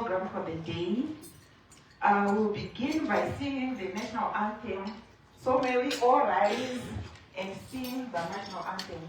program for the day. We'll begin by singing the national anthem. So may we all rise and sing the national anthem.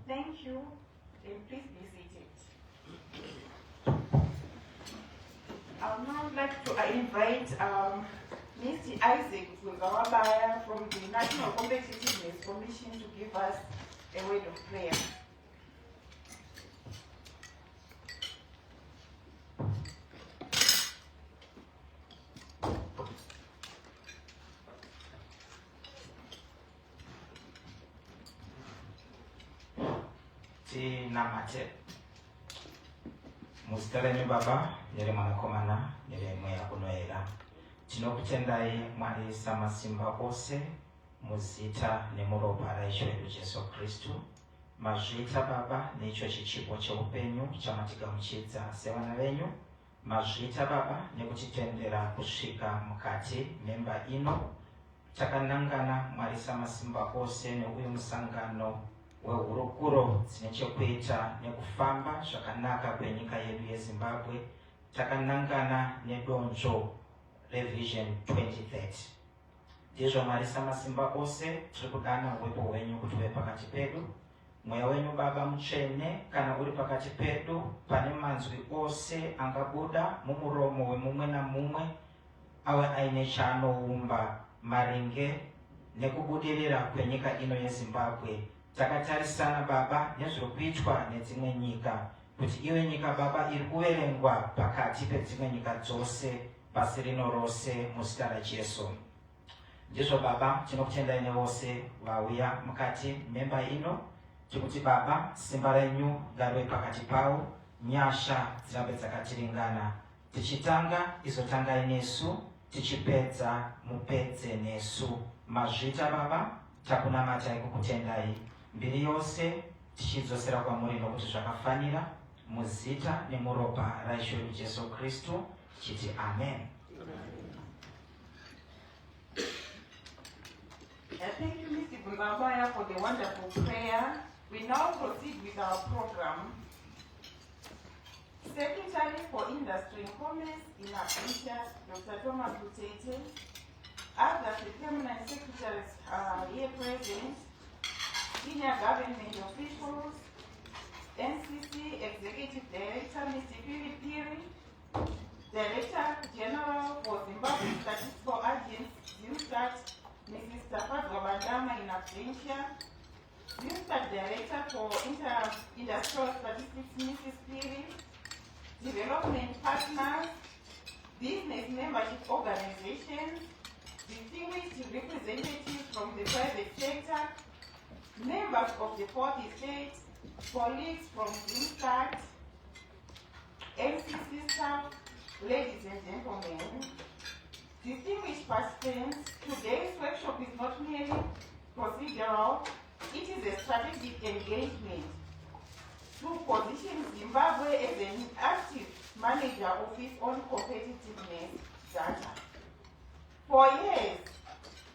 Thank you, and please be seated. I would now like to invite Mr. Isaac Wegawabaya from the National Competitiveness Commission to give us a word of prayer. Namate mustareni baba nyere mwanakomana nyere mweya kunoera tinokutendai mwari samasimba ose muzita nemuropa raisho redu Jesu Kristu mazvita baba neicho chichipo cheupenyu chamatigamuchidza sevana venyu mazvita baba nekutitendera kusvika mukati memba ino takanangana mwari samasimba ose neuyu musangano wehurukuro dzine chekuita nekufamba zvakanaka kwenyika yedu yeZimbabwe takanangana nedonzvo revision 2030. Ndizvo mwari samasimba ose tiri kudana uwepo hwenyu kuti uve pakati pedu. Mweya wenyu baba mutsvene kana uri pakati pedu, pane manzwi ose angabuda mumuromo wemumwe namumwe ave aine chaanoumba maringe nekubudirira kwenyika ino yeZimbabwe. Takatarisana baba nezviri kuitwa nedzimwe nyika kuti iwe nyika baba iri kuverengwa pakati pedzimwe nyika dzose pasi rino rose muzita raJesu. Ndizvo baba tinokutendai nevose vauya mukati memba ino tikuti baba simba renyu ngarive pakati pavo, nyasha dzirambe dzakatiringana, tichitanga izotangai nesu, tichipedza mupedze nesu. Mazvita baba takunamatai kukutendai mbiri yose tichidzosera kwamuri nokuti zvakafanira muzita nemuropa raisho redu Jesu Kristu chiti amen. Thank you, Mr. Bungabaya, for the wonderful prayer. We now proceed with our program. Secretary for Industry and Commerce in absentia, Dr. Thomas Butete. Others, the permanent secretaries are here present. Senior government officials, NCC executive Adventure, Principal Director for Industrial Statistics, Mrs. Piri, Development Partners, Business Membership Organizations, distinguished representatives from the private sector, members of the fourth estate, colleagues from Green Card, NCC staff, ladies and gentlemen, distinguished participants, today's workshop is not merely procedural, it is a strategic engagement to position Zimbabwe as an active manager of its own competitiveness data. For years,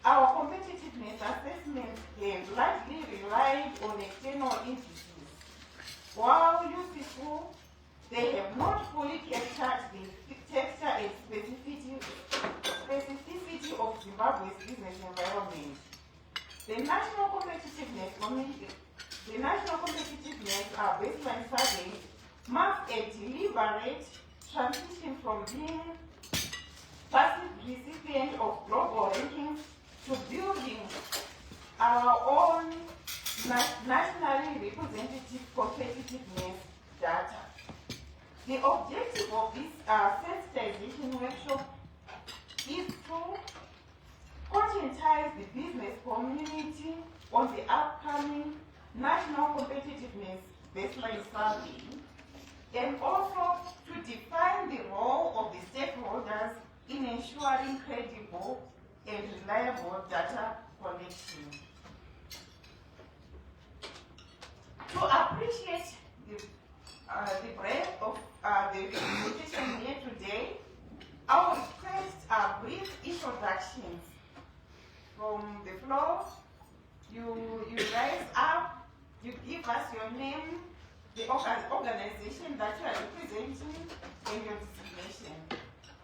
our competitiveness assessments have largely relied on external indices. While useful, they have not fully captured the texture and specificity of Zimbabwe's business environment. The National Competitiveness Baseline Survey marks a deliberate transition from being passive recipient of global rankings to building our own nationally representative competitiveness data. The objective of this sensitization workshop is to conscientize the business community on the upcoming National Competitiveness Baseline Survey and also to define the role of the stakeholders in ensuring credible and reliable data collection. To appreciate the breadth of the presentation here today, I will request brief introductions from the floor. You rise up, you give us your name, the organization that you are representing, and your designation.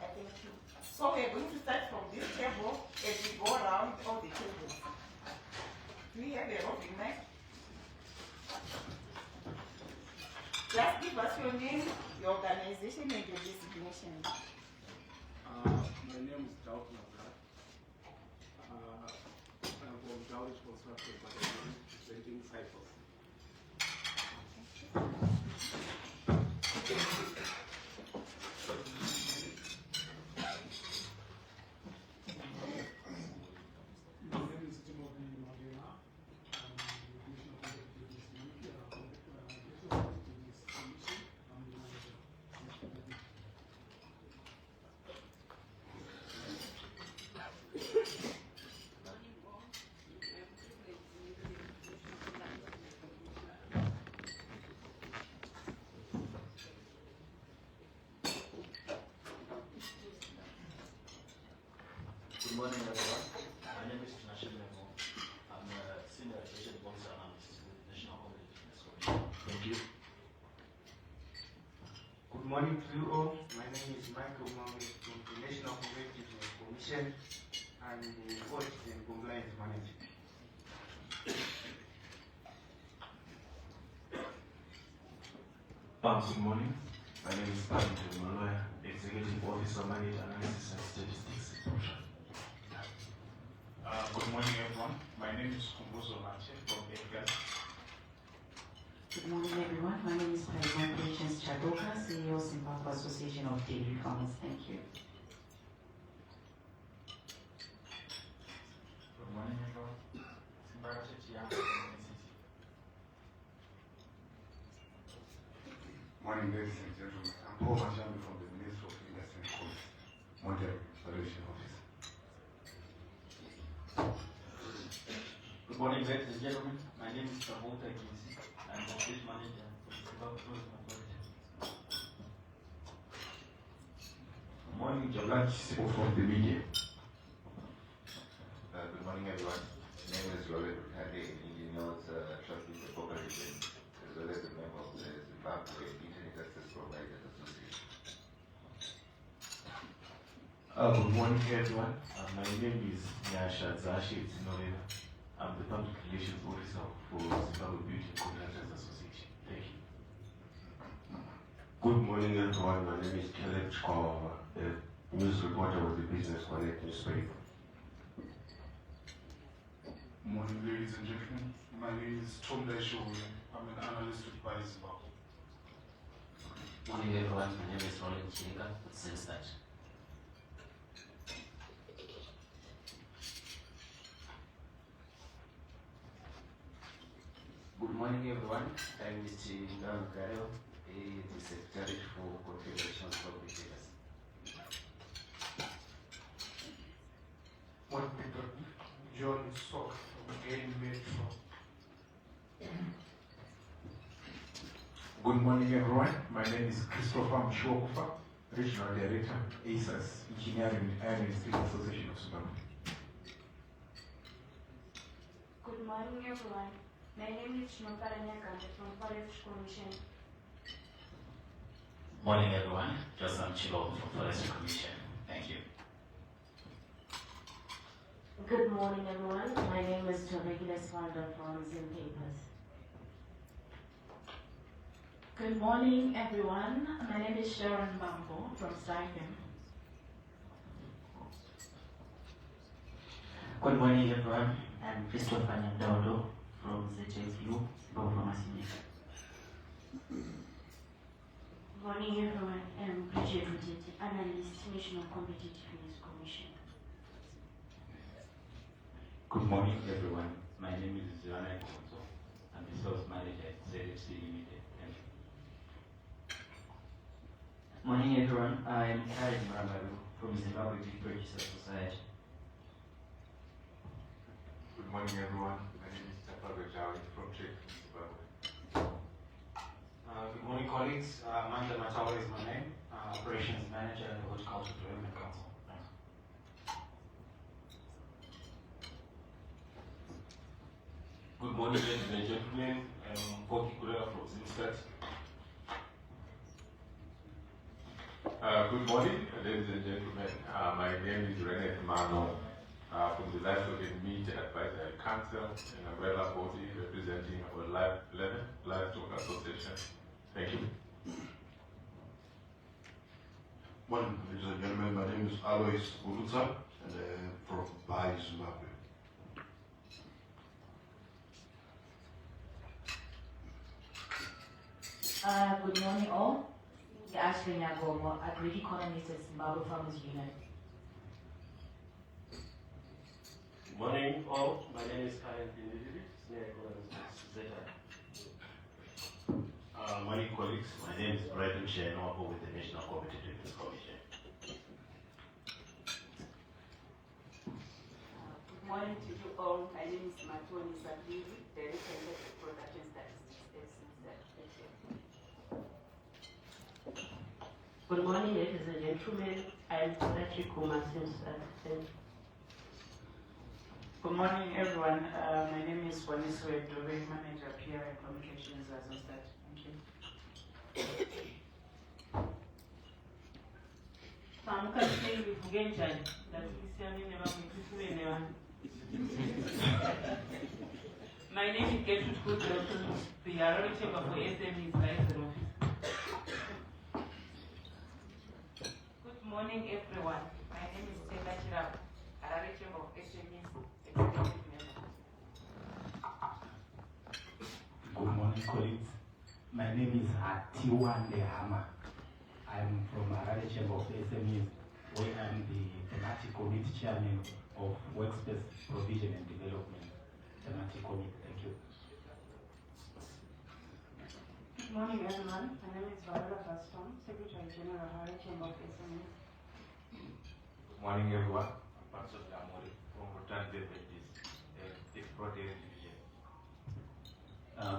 I thank you. So we are going to start from this table as we go around all the tables. Do we have a roving mic? Just give us your name, your organization, and your designation. My name is Daud Nazar. I'm from Dowdish Construction, but I'm representing Cyprus. Good morning, everyone. My name is Tinashe Memo. I'm a senior education policy analyst with National Competitiveness Commission. Thank you. Good morning to you all. My name is Michael Mohammed from the National Competitiveness Commission and the Audit and Compliance Manager. Good morning. My name is Patrick Maloya, Executive Officer, Market Analysis and Statistics. Good morning, everyone. My name is Kumbuzo Mache from EDGAR. Good morning, everyone. My name is Paiwan Patience Chadoka, CEO, Zimbabwe Association of Dairy Farmers. Thank you. Good morning, everyone. Zimbabwe Chiang from NCC. Morning, ladies and gentlemen. I'm Paul Majami from the Ministry of Industry and Commerce, Monetary Solution Office. Good morning, ladies and gentlemen. My name is Travolta Kinsi. I'm the state manager for the Zimbabwe Tourism Authority. Good morning, Jalan Sipo from the media. Good morning, everyone. My name is Robert Kande, Engineers Trustee Corporation, as well as a member of the Zimbabwe Internet Access Providers Association. Good morning, everyone. My name is Nyasha Zashi Tsinorena. I'm the Public Relations Officer for Zimbabwe Beauty and Contractors Association. Thank you. Good morning, everyone. My name is Caleb Chkwawa, a news reporter with the Business Connect newspaper. Good morning, ladies and gentlemen. My name is Tom Daishowe. I'm an analyst with Buy Zimbabwe. Good morning, everyone. My name is Roland Chinga with Sinstat. Good morning, everyone. I'm Mr. Dan Gario, the Secretary for Confederation of Retailers. Morning, people. John Sock from Gain Metro. Good morning, everyone. My name is Christopher Mshokufa, Regional Director, ASAS, Engineering and Steel Association of Zimbabwe. Good morning, everyone. My name is Shinonkara Nyakande from Forest Commission. Morning, everyone. Josam Chilo from Forest Commission. Thank you. Good morning, everyone. My name is Torregula Swanda from Zim Papers. Good morning, everyone. My name is Sharon Bambo from Stipend. Good morning, everyone. I'm Christopher Nyandaudo from ZSU, Zimbabwe Pharmacy. Good morning, everyone. I'm Bridget Rutete, Analyst, National Competitiveness Commission. Good morning, everyone. My name is Joanna Konzo. I'm the sales manager at ZFC Limited. Thank you. Morning, everyone. I'm Karen Maramaru from Zimbabwe Beef Purchaser Society. Good morning, everyone. My name is Tapago Jawi from Trade Zimbabwe. Good morning, colleagues. Manda Matawa is my name, Operations Manager at the Horticulture Development Council. Thanks. Good morning, ladies and gentlemen. I'm Koki Kurela from Zinstat. Good morning, ladies and gentlemen. My name is René Mano from the Livestock and Meat Advisory Council, an umbrella body representing our Livestock Association. Thank you. Morning, ladies and gentlemen. My name is Alois Urutsa, and from Buy Zimbabwe. Good morning, all. Ashley Nyagomo, Agri Economist at Zimbabwe Farmers Union. Good morning, all. My name is Karen Pinidiri, Senior Economist at Zeta. Morning, colleagues. My name is Brighton Chenopo with the National Competitiveness Commission. Good morning to you all. My name is Matoni Sabizi, Director of Production Statistics at Zimbabwe. Good morning, ladies and gentlemen. I'm Patrick Kumasin. Good morning, everyone. My name is Waniswe Dove, Manager PR and Communications at Zinstat. Thank you. My name is Gertrude Kudrow, the Arrow Chamber for SMEs License Office. Good morning, everyone. My name is Tenda Chirap, Arrow Chamber of SMEs Executive Member. Good morning, colleagues. My name is Atiwande Hama. I'm from Harare Chamber of SMEs, where I'm the thematic committee chairman of Workspace Provision and Development thematic committee. Thank you. Good morning, everyone. My name is Viola Gaston, Secretary General, Harare Chamber of SMEs. Good morning, everyone. I'm Pastor Damori from Rotan Beverages, Exporting Division.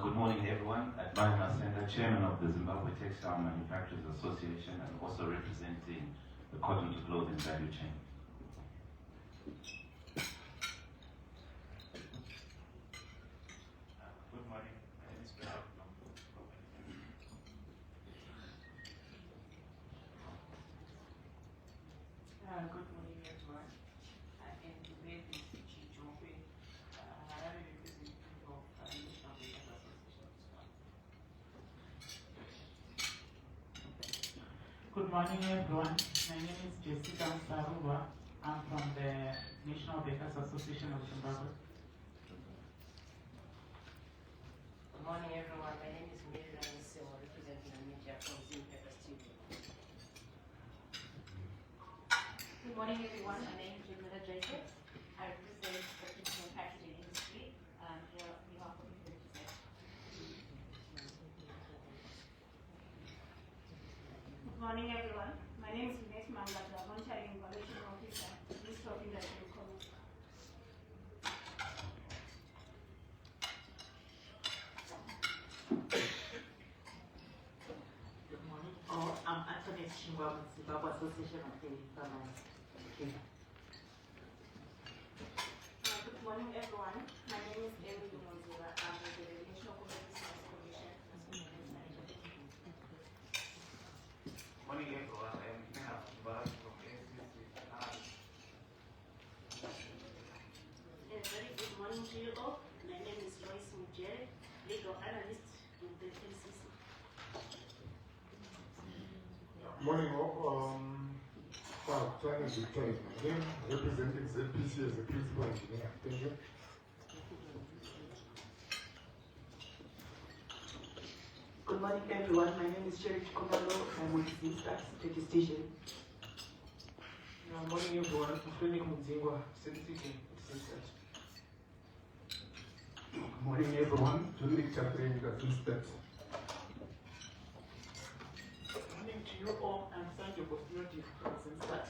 Good morning, everyone. Admire Sender, Chairman of the Zimbabwe Textile Manufacturers Association and also representing the cotton to clothing value chain. Good morning. My name is Bernard Nambu. Good morning, everyone. I am David Chichokwe, Harare representative of National Bakers Association. Good morning, everyone. My name is Jessica Sarua. I'm from the National Bakers Association of Zimbabwe. morning, everyone. My name is Mary Ranise, representing the media from Zimbabwe Studio. Good morning, everyone. My name is Jamila Jacob. I represent the kitchen and packaging industry. Here on behalf of the represent. Good morning, everyone. My name is Ines Mangata, Monitoring Evaluation Officer, Minister of Industry and Commerce. Good morning. I'm Antoinette Chingwa with Zimbabwe Association of Dairy Farmers. Thank you. Good morning, everyone. My name is Emily Monzira. I'm with the National Competitiveness Commission. Morning, everyone. I am Nina Barak from NCC. A very good morning to you all. My name is Joyce Mujere, legal analyst with the NCC. Morning, all. China Victoria. Again, representing ZPC as a principal engineer. Thank you. Good morning, everyone. My name is Sherry Chikomalo. I'm with Zistax Statistician. Good morning, everyone. I'm Frederick Muzingwa, Statistician at Zistax. Good morning, everyone. Dominic Chaplain, Zistax. Good morning to you all, and thank you for opportunity from Zistax.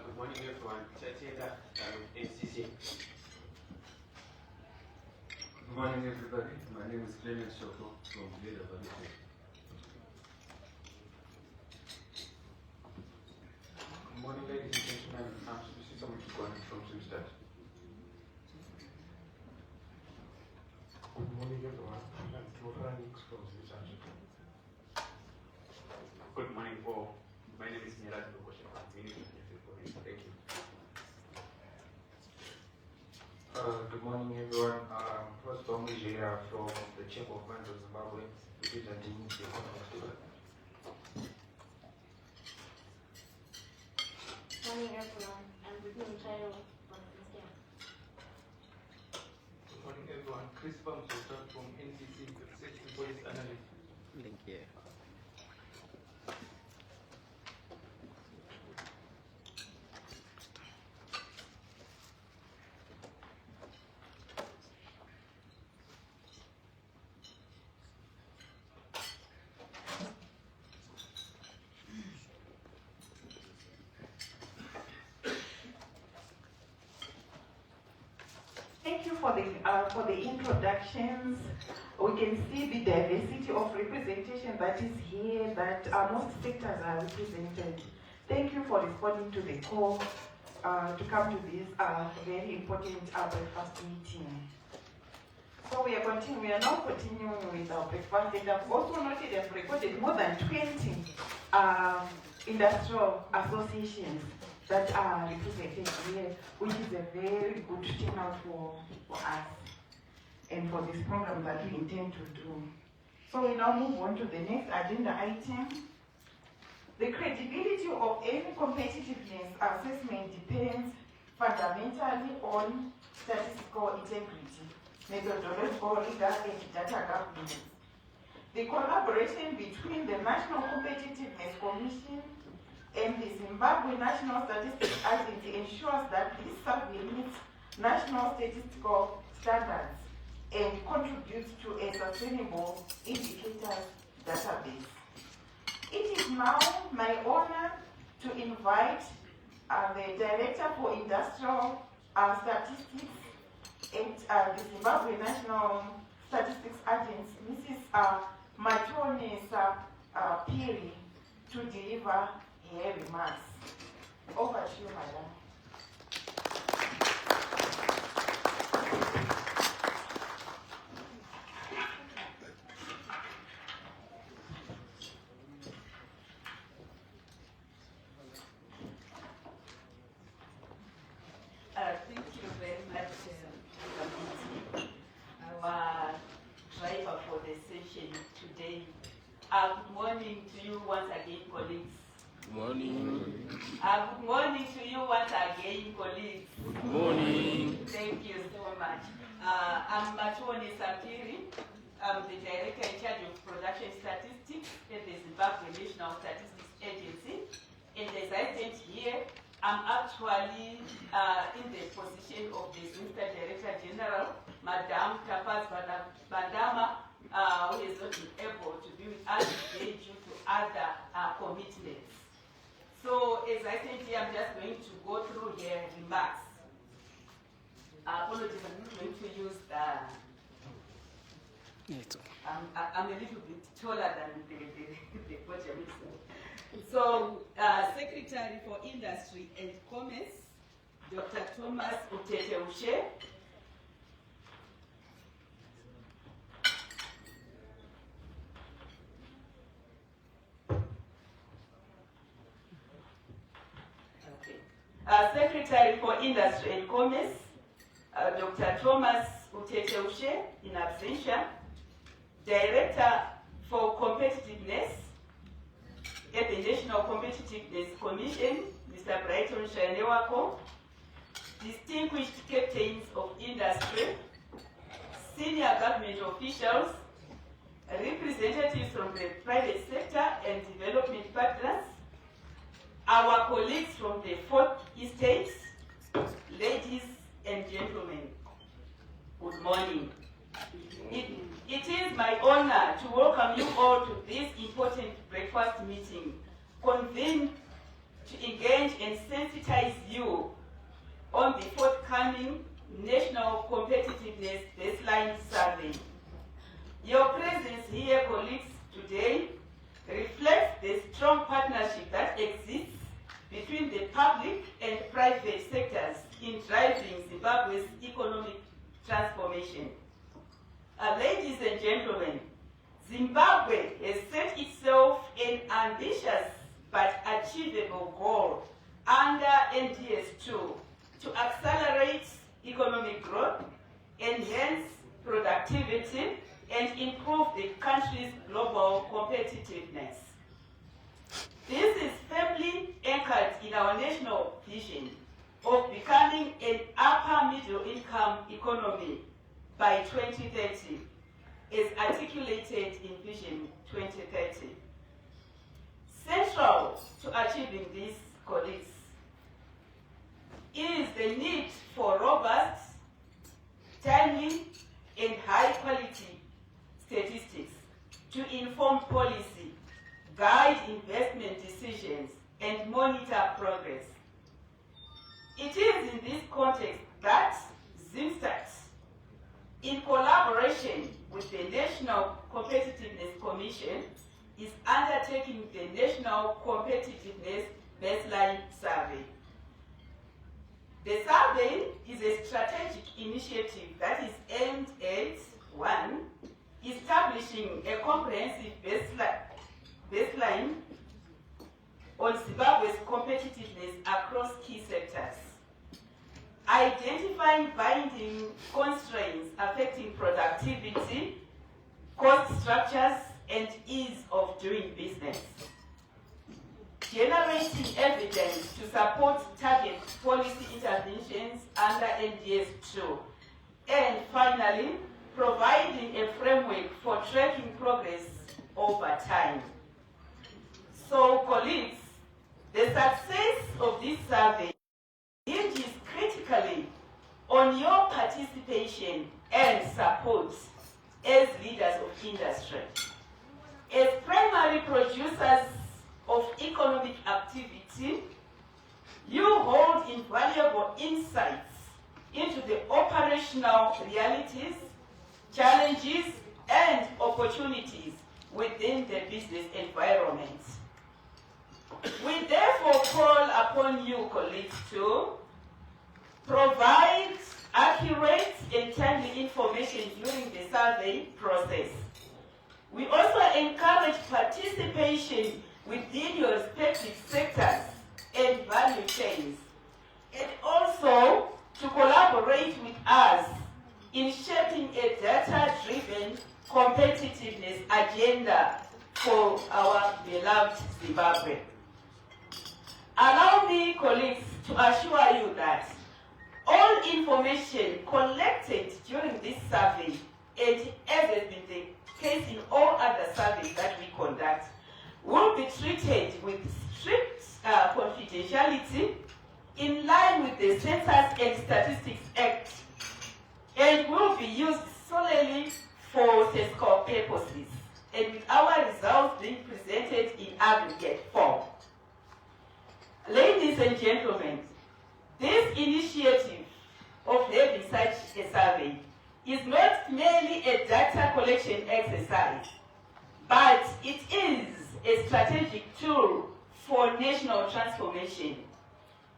Good morning, everyone. Chateta, NCC. Good morning, everybody. My name is Clement Shoko from Bleda Valley. Good morning, ladies and gentlemen. I'm Subisisa Mchukwane from Zistax. Good morning, everyone. I'm Flora Nix from Zistax. Good morning, all. My name is Miraj Lokosha from Ministry of Police. Thank you. Good morning, everyone. First, Jira from the Chamber of Mines of Zimbabwe, representing the economic development. Morning, everyone. I'm Vivian Chayo from Zimbabwe. Good morning, everyone. Chris Pamsota from NCC, the Safety Police Analyst. Link here. Thank you for the introductions. We can see the diversity of representation that is here, that most sectors are represented. Thank you for responding to the call to come to this very important breakfast meeting. So we are now continuing with our breakfast, and I've also noted I've recorded more than 20 industrial associations that are represented here, which is a very good turnout for us and for this program that we intend to do. So we now move on to the next agenda item. The credibility of any competitiveness assessment depends fundamentally on statistical integrity, methodological rigor, and data governance. The collaboration between the National Competitiveness Commission and the Zimbabwe National Statistics Agency ensures that this survey meets national statistical standards and contributes to a sustainable indicators database. It is now my honor to invite the Director for Industrial Statistics at the Zimbabwe National Statistics Agency, Mrs. Matone Piri, to deliver her remarks. Over to you, madam. Thank you very much, our driver for the session today. Good morning to you once again, colleagues. Good morning. Good morning to you once again, colleagues. Good morning. Thank you so much. I'm Matoni Sapiri. I'm the Director in charge of Production Statistics at the Zimbabwe National Statistics Agency. And as I stand here, I'm actually in the position of the Zimbabwe Director General, Madame Tapaz Bandama, who has not been able to be with us today due to other commitments. So as I stand here, I'm just going to go through her remarks. Apologies, I'm not going to use I'm a little bit taller than the podium. So, Secretary for Industry and Commerce, Dr. Thomas Uteteushe. Secretary for Industry and Commerce, Dr. Thomas Uteteushe, in absentia. Director for Competitiveness at the National Competitiveness Commission, Mr. Brighton Shanewako. Distinguished captains of industry, senior government officials, representatives from the private sector and development partners, our colleagues from the fourth estates, ladies and gentlemen, good morning. It is my honor to welcome you all to this important breakfast meeting, convened to engage and sensitize you on the forthcoming National Competitiveness Baseline Survey. Your presence here, colleagues, today reflects the strong partnership that exists between the public and private sectors in driving Zimbabwe's economic transformation. Ladies and gentlemen, Zimbabwe has set itself an ambitious but achievable goal under NDS2 to accelerate economic growth, enhance productivity, and improve the country's global competitiveness. This is firmly anchored in our national vision of becoming an upper middle income economy by 2030, as articulated in Vision 2030. Central to achieving this, colleagues, is the need for robust, timely, and high-quality statistics to inform policy, guide investment decisions, and monitor progress. It is in this context that ZimStat, in collaboration with the National Competitiveness Commission, is undertaking the National Competitiveness Baseline Survey. The survey is a strategic initiative that is aimed at, 1, establishing a comprehensive baseline on Zimbabwe's competitiveness across key sectors, identifying binding constraints affecting productivity, cost structures, and ease of doing business, generating evidence to support target policy interventions under NDS2, and finally, providing a framework for tracking progress over time. So, colleagues, the success of this survey hinges critically on your participation and support as leaders of industry. As primary producers of economic activity, you hold invaluable insights into the operational realities, challenges, and opportunities within the business environment. We therefore call upon you, colleagues, to provide accurate and timely information during the survey process. We also encourage participation within your respective sectors and value chains, and also to collaborate with us in shaping a data-driven competitiveness agenda for our beloved Zimbabwe. Allow me, colleagues, to assure you that all information collected during this survey, and as has been the case in all other surveys that we conduct, will be treated with strict confidentiality in line with the Census and Statistics Act, and will be used solely for statistical purposes, and with our results being presented in aggregate form. Ladies and gentlemen, this initiative of having such a survey is not merely a data collection exercise, but it is a strategic tool for national transformation.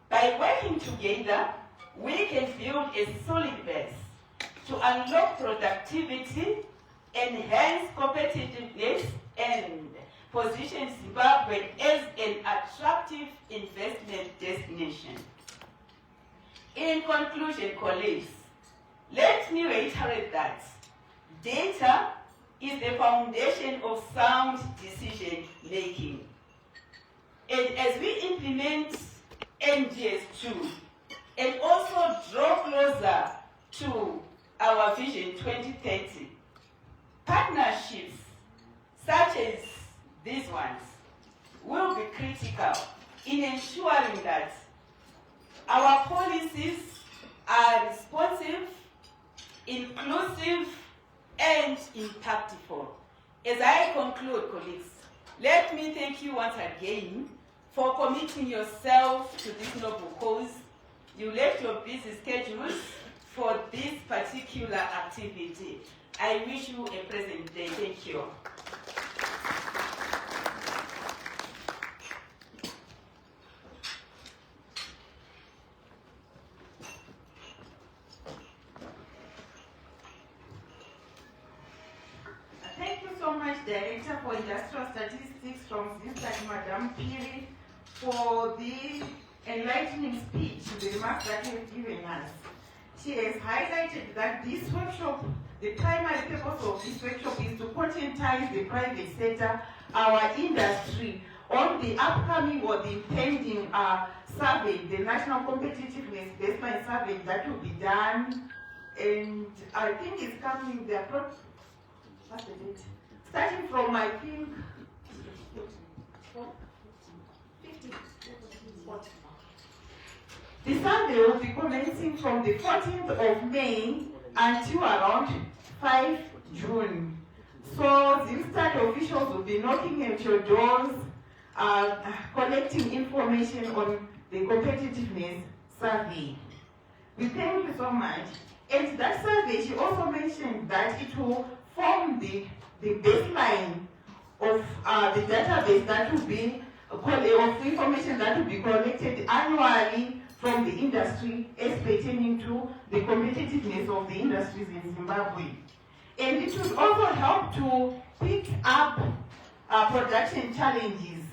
By working together, we can build a solid base to unlock productivity, enhance competitiveness, and position Zimbabwe as an attractive investment destination. In conclusion, colleagues, let me reiterate that data is the foundation of sound decision making. And as we implement NGS2 and also draw closer to our Vision 2030, partnerships such as these ones will be critical in ensuring that our policies are responsive, inclusive, and impactful. As I conclude, colleagues, let me thank you once again for committing yourself to this noble cause. You left your busy schedules for this particular activity. I wish you a pleasant day. Thank you. Thank you so much, Director for Industrial Statistics from ZISTAT, Madam Piri, for the enlightening speech, the remarks that you have given us. She has highlighted that this workshop, the primary purpose of this workshop is to conscientize the private sector, our industry, on the upcoming or the impending survey, the National Competitiveness Baseline Survey that will be done, and I think it's coming, what's the date? Starting from, I think, 15. The survey will be commencing from the 14th of May until around 5 June. So ZISTAT officials will be knocking at your doors, collecting information on the competitiveness survey. We thank you so much. And that survey, she also mentioned that it will form the baseline of the database that will be of information that will be collected annually from the industry as pertaining to the competitiveness of the industries in Zimbabwe. And it will also help to pick up production challenges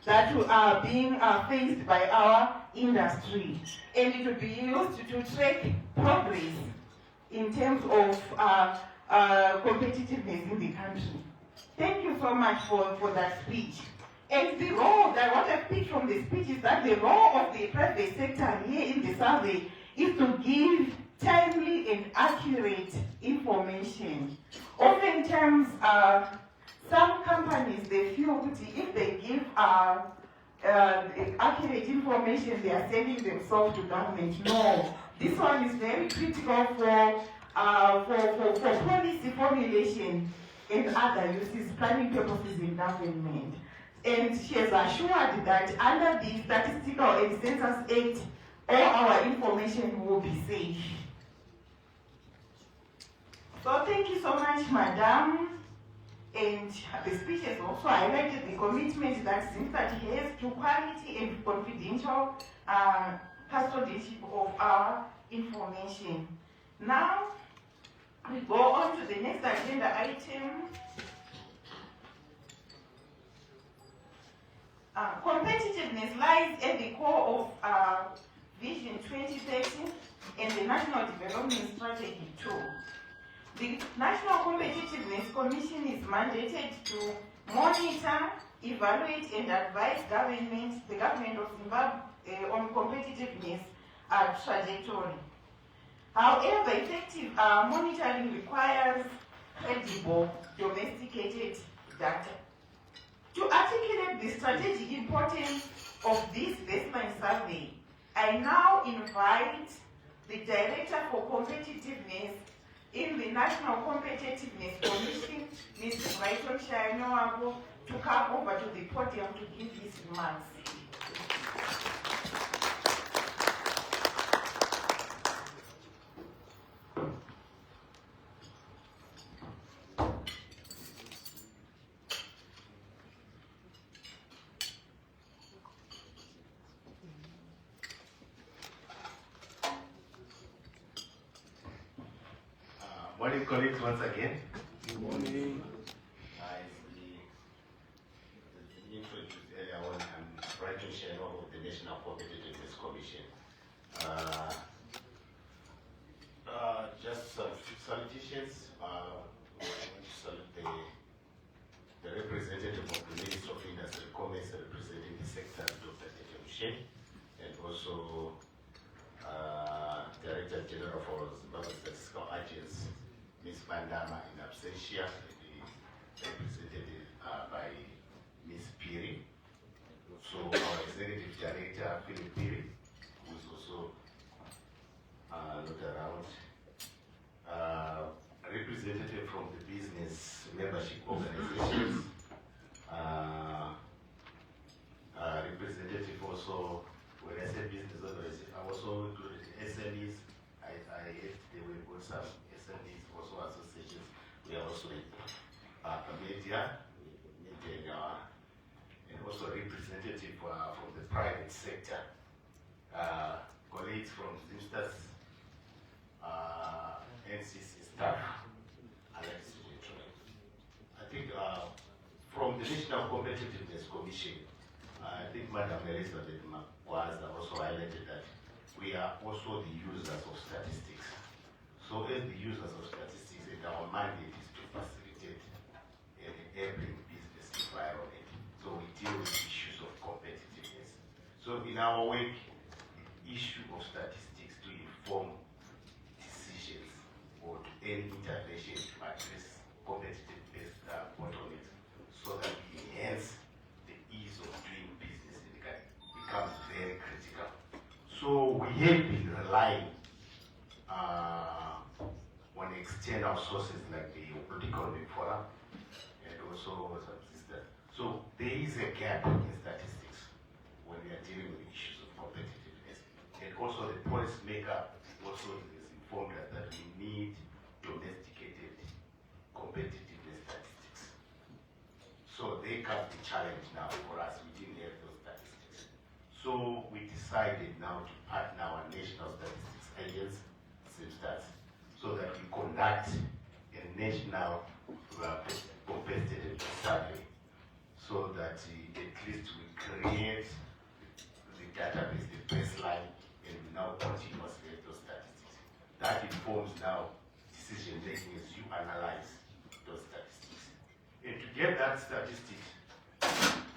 that are being faced by our industry. And it will be used to track progress in terms of competitiveness in the country. Thank you so much for that speech. And the role that what I picked from the speech is that the role of the private sector here in the survey is to give timely and accurate information. Oftentimes, some companies, they feel if they give accurate information, they are selling themselves to government. No, this one is very critical for policy formulation and other uses, planning purposes in government. And she has assured that under the Statistical and Census Act, all our information will be safe. So thank you so much, Madam. And the speech has also highlighted the commitment that ZISTAT has to quality and confidential custodianship of our information. Now, we go on to the next agenda item. Competitiveness lies at the core of Vision 2030 and the National Development Strategy too. The National Competitiveness Commission is mandated to monitor, evaluate and advise the government of Zimbabwe on competitiveness trajectory. However, effective monitoring requires credible domesticated data. To articulate the strategic importance of this baseline survey, I now invite the Director for Competitiveness in the National Competitiveness Commission, Mrs. Raiton Shainoago, to come over to the podium to give his remarks. Morning, colleagues, once again. Good morning. As introduced earlier on, I'm Brighton Shadow of the National Competitiveness Commission. Just some salutations. I want to salute the representative of the Minister of Industry and Commerce representing the sector, Dr. Tete Mushe, and also Director General for Zimbabwe Statistical Agency, Ms. Bandama in absentia, represented by Ms. Piri. So our Executive Director, Philip Piri, who is also not around. Representative from the business membership organizations. Representative also, when I say business organization, I also included SMEs. I heard they will put some SMEs, also associations. We are also in media, and also representative from the private sector. Colleagues from Zimsters, NCC staff. I think from the National Competitiveness Commission, I think Madam Elizabeth was also highlighted that we are also the users of statistics. So as the users of statistics, and our mandate is to facilitate an enabling business environment. So we deal with issues of competitiveness. So in our work, the issue of statistics to inform decisions or to any intervention to address competitiveness bottlenecks so that we enhance the ease of doing business in the country becomes very critical. So we have been relying on external sources like the World Economic Forum and also some systems. So there is a gap in statistics when we are dealing with issues of competitiveness. And also the policymaker also is informed that we need domesticated competitiveness statistics. So they come the challenge now for us. We didn't have those statistics. So we decided now to partner our National Statistics Agency, SIMSTATS, so that we conduct a national competitive survey so that at least we create the database, the baseline, and we now continuously have those statistics. That informs now decision making as you analyze those statistics. And to get that statistics,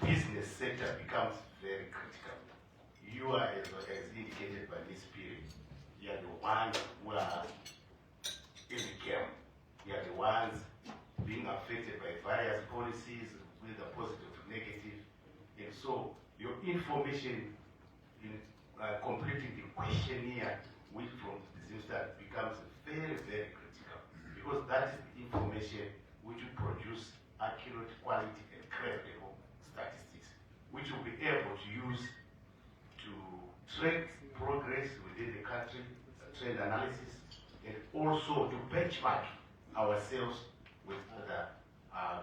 business sector becomes very critical. You are, as indicated by Ms. Piri, you are the ones who are in the game. You are the ones being affected by various policies, whether positive or negative. And so your information in completing the questionnaire with from the Zimstad becomes very, very critical, because that is the information which will produce accurate, quality, and credible statistics, which will be able to use to track progress within the country, trend analysis, and also to benchmark ourselves with other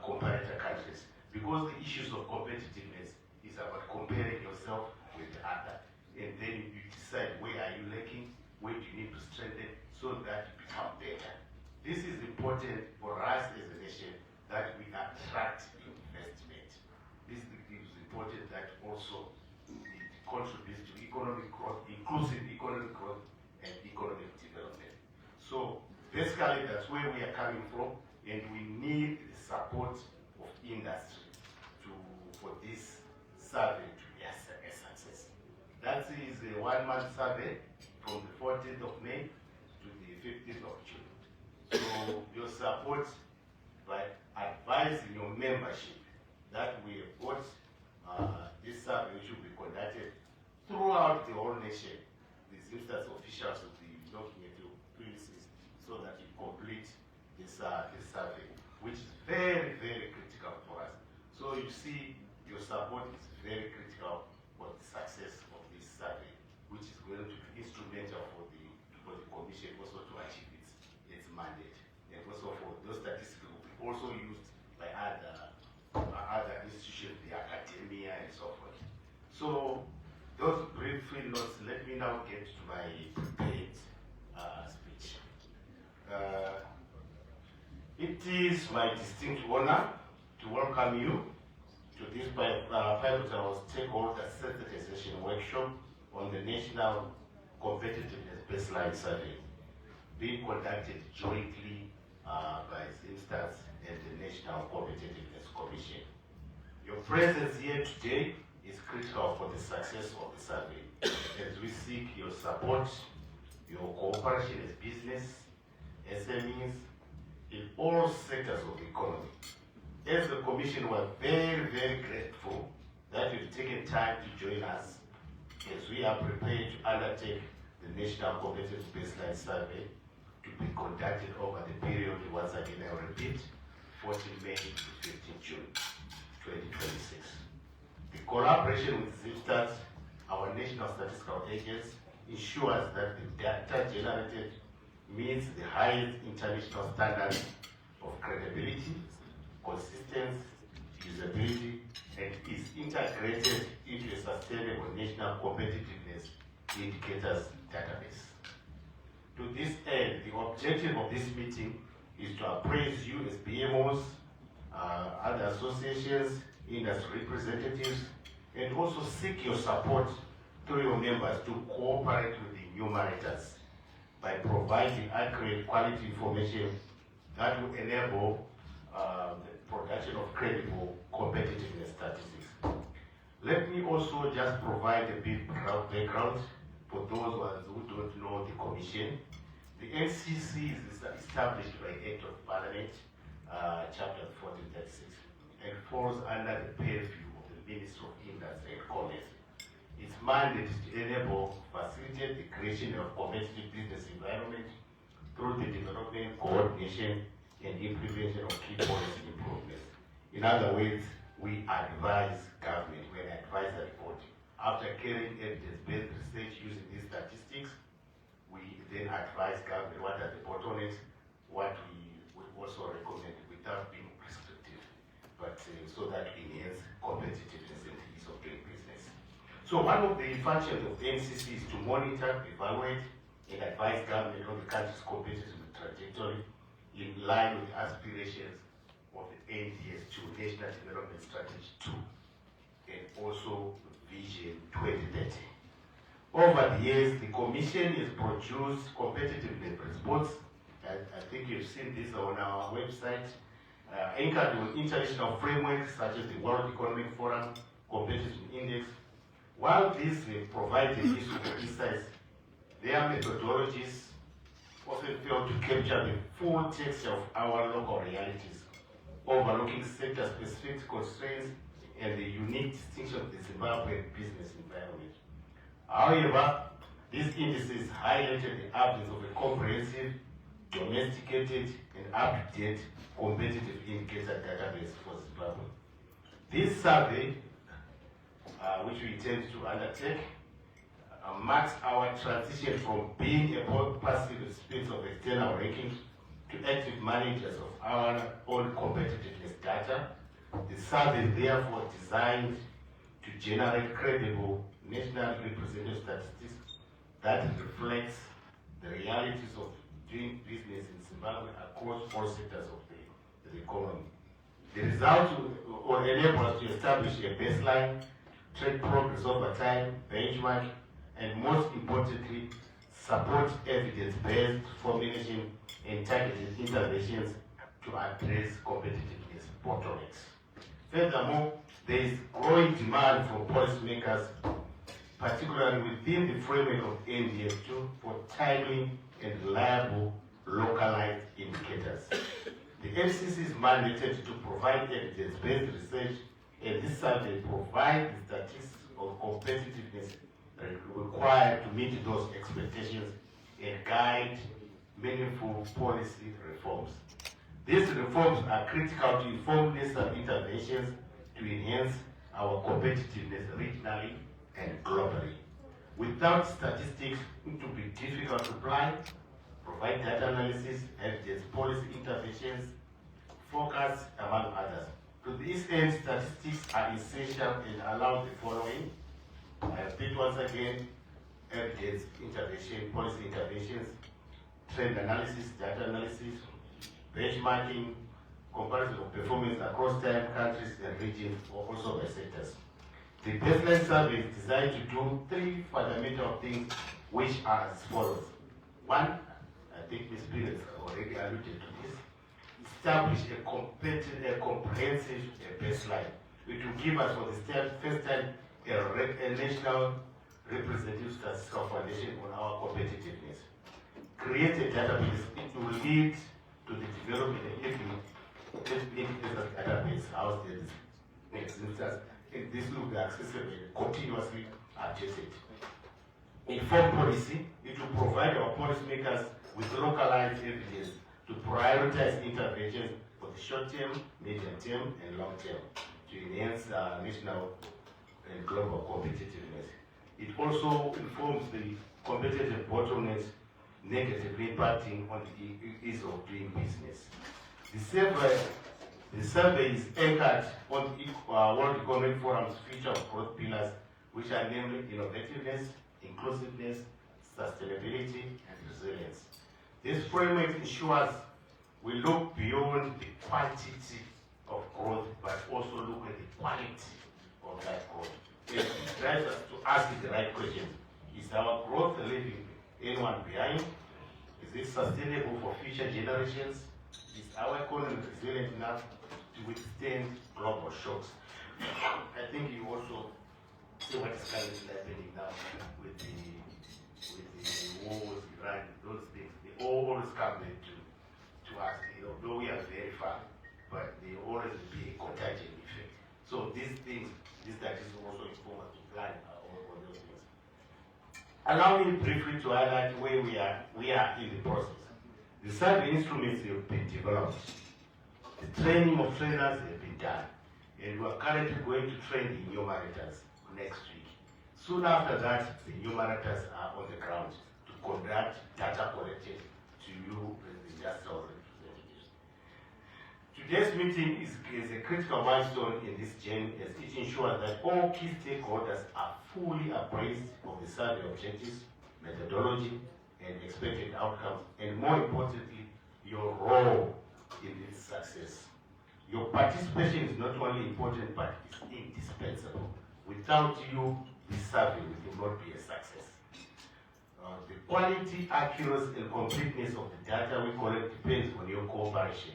comparator countries. Because the issues of competitiveness is about comparing yourself with the other. And then you decide where are you lacking, where do you need to strengthen, so that you become better. This is important for us as a nation, that we attract investment. This is important that also it contributes to economic growth, inclusive economic growth, and economic development. So basically that's where we are coming from, and we need the support of industry for survey to be a success. That is a 1-month survey from the 14th of May to the 15th of June. So your support by advising your membership that we have got this survey which will be conducted throughout the whole nation. These instance officials will be looking at your policies so that you complete this survey, which is very, very critical for us. So you see, your support is very critical for the success of this survey, which is going to be instrumental for the Commission also to achieve its mandate, and also for those statistics will be also used by other institutions, the academia and so forth. So those brief notes, let me now get to my prepared speech. It is my distinct honor to welcome you to this pivotal stakeholder sensitization workshop on the National Competitiveness Baseline Survey, being conducted jointly by ZIMSTATS and the National Competitiveness Commission. Your presence here today is critical for the success of the survey, as we seek your support, your cooperation as business, SMEs, in all sectors of the economy. As the Commission, we are very, very grateful that you've taken time to join us as we are prepared to undertake the National Competitive Baseline Survey to be conducted over the period, once again I repeat, 14 May to 15 June 2026. The collaboration with ZIMSTATS, our national statistical agency, ensures that the data generated meets the highest international standards of credibility, consistency, usability, and is integrated into a sustainable national competitiveness indicators database. To this end, the objective of this meeting is to appraise you as BMOs, other associations, industry representatives, and also seek your support through your members to cooperate with the enumerators by providing accurate quality information that will enable the production of credible competitiveness statistics. Let me also just provide a bit background for those ones who don't know the Commission. The NCC is established by Act of Parliament, Chapter 1436, and falls under the purview of the Ministry of Industry and Commerce. Its mandate is to enable, facilitate the creation of competitive business environment through the development, coordination, and implementation of key policy improvements. In other words, we advise government, we're an advisory body. After carrying evidence-based research using these statistics, we then advise government what are the bottlenecks, what we also recommend without being prescriptive, but so that we enhance competitiveness and ease of doing business. So one of the functions of the NCC is to monitor, evaluate, and advise government on the country's competitive trajectory in line with the aspirations of the NDS2, National Development Strategy 2, and also Vision 2030. Over the years, the Commission has produced competitiveness reports. I think you've seen this on our website, anchored on international frameworks such as the World Economic Forum Competitiveness Index. While these provide useful insights, their methodologies often fail to capture the full texture of our local realities, overlooking sector-specific constraints and the unique distinction of the Zimbabwean business environment. However, these indices highlighted the absence of a comprehensive, domesticated, and up-to-date competitive indicator database for Zimbabwe. This survey, which we intend to undertake, marks our transition from being a passive recipients of external rankings to active managers of our own competitiveness data. The survey is therefore designed to generate credible nationally representative statistics that reflects the realities of doing business in Zimbabwe across all sectors of the economy. The results will enable us to establish a baseline, track progress over time, benchmark, and most importantly, support evidence-based formulation and targeted interventions to address competitiveness bottlenecks. Furthermore, there is growing demand from policymakers, particularly within the framework of NDF2, for timely and reliable localized indicators. The FCC is mandated to provide evidence-based research, and this survey provides the statistics of competitiveness required to meet those expectations and guide meaningful policy reforms. These reforms are critical to inform necessary interventions to enhance our competitiveness regionally and globally. Without statistics, it will be difficult to plan, provide data analysis, evidence policy interventions, focus, among others. To this end, statistics are essential and allow the following. I repeat once again: evidence intervention, policy interventions, trend analysis, data analysis, benchmarking, comparison of performance across time, countries, and regions, or also by sectors. The baseline survey is designed to do three fundamental things, which are as follows. One, I think Ms. Pires already alluded to this: establish a comprehensive baseline. It will give us for the first time a national representative statistical foundation on our competitiveness. Create a database. It will lead to the development of a database house that is existence. This will be accessible and continuously updated. Inform policy. It will provide our policymakers with localized evidence to prioritize interventions for the short term, medium term, and long term to enhance national and global competitiveness. It also informs the competitive bottlenecks negatively impacting on the ease of doing business. The survey is anchored on the World Economic Forum's future of growth pillars, which are namely innovativeness, inclusiveness, sustainability, and resilience. This framework ensures we look beyond the quantity of growth, but also look at the quality of that growth. It drives us to ask the right questions. Is our growth leaving anyone behind? Is it sustainable for future generations? Is our economy resilient enough to withstand global shocks? I think you also see what is currently happening now with the wars, Iran, those things. They always come back to us. Though we are very far, but they always be a contagion effect. So these things, these statistics also inform us to plan on those things. Allow me briefly to highlight where we are in the process. The survey instruments have been developed. The training of trainers has been done. And we are currently going to train the enumerators next week. Soon after that, the enumerators are on the ground to conduct data collected to you as the industrial representatives. Today's meeting is a critical milestone in this journey, as it ensures that all key stakeholders are fully appraised of the survey objectives, methodology, and expected outcomes, and more importantly, your role in its success. Your participation is not only important, but it's indispensable. Without you, this survey will not be a success. The quality, accuracy, and completeness of the data we collect depends on your cooperation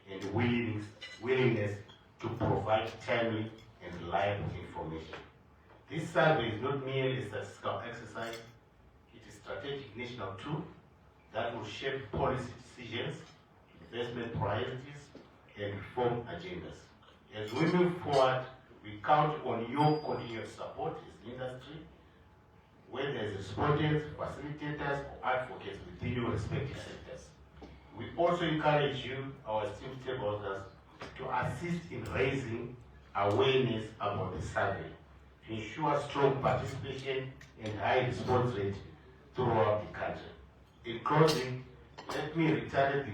and willingness to provide timely and reliable information. This survey is not merely a statistical exercise. It is a strategic national tool that will shape policy decisions, investment priorities, and reform agendas. As we move forward, we count on your continued support as industry, whether as respondents, facilitators, or advocates within your respective sectors. We also encourage you, our esteemed stakeholders, to assist in raising awareness about the survey, to ensure strong participation and high response rate throughout the country. In closing, let me reiterate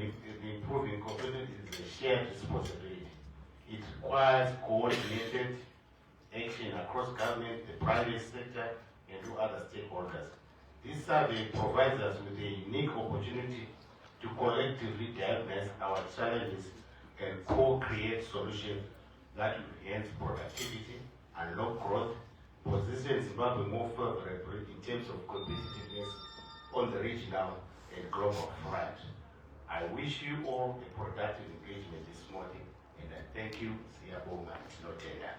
the improving competitiveness is a shared responsibility. It requires coordinated action across government, the private sector, and to other stakeholders. This survey provides us with a unique opportunity to collectively diagnose our challenges and co-create solutions that will enhance productivity, unlock growth, position Zimbabwe more favorably in terms of competitiveness on the regional and global front. I wish you all a productive engagement this morning, and I thank you. Siyabonga, Notenda.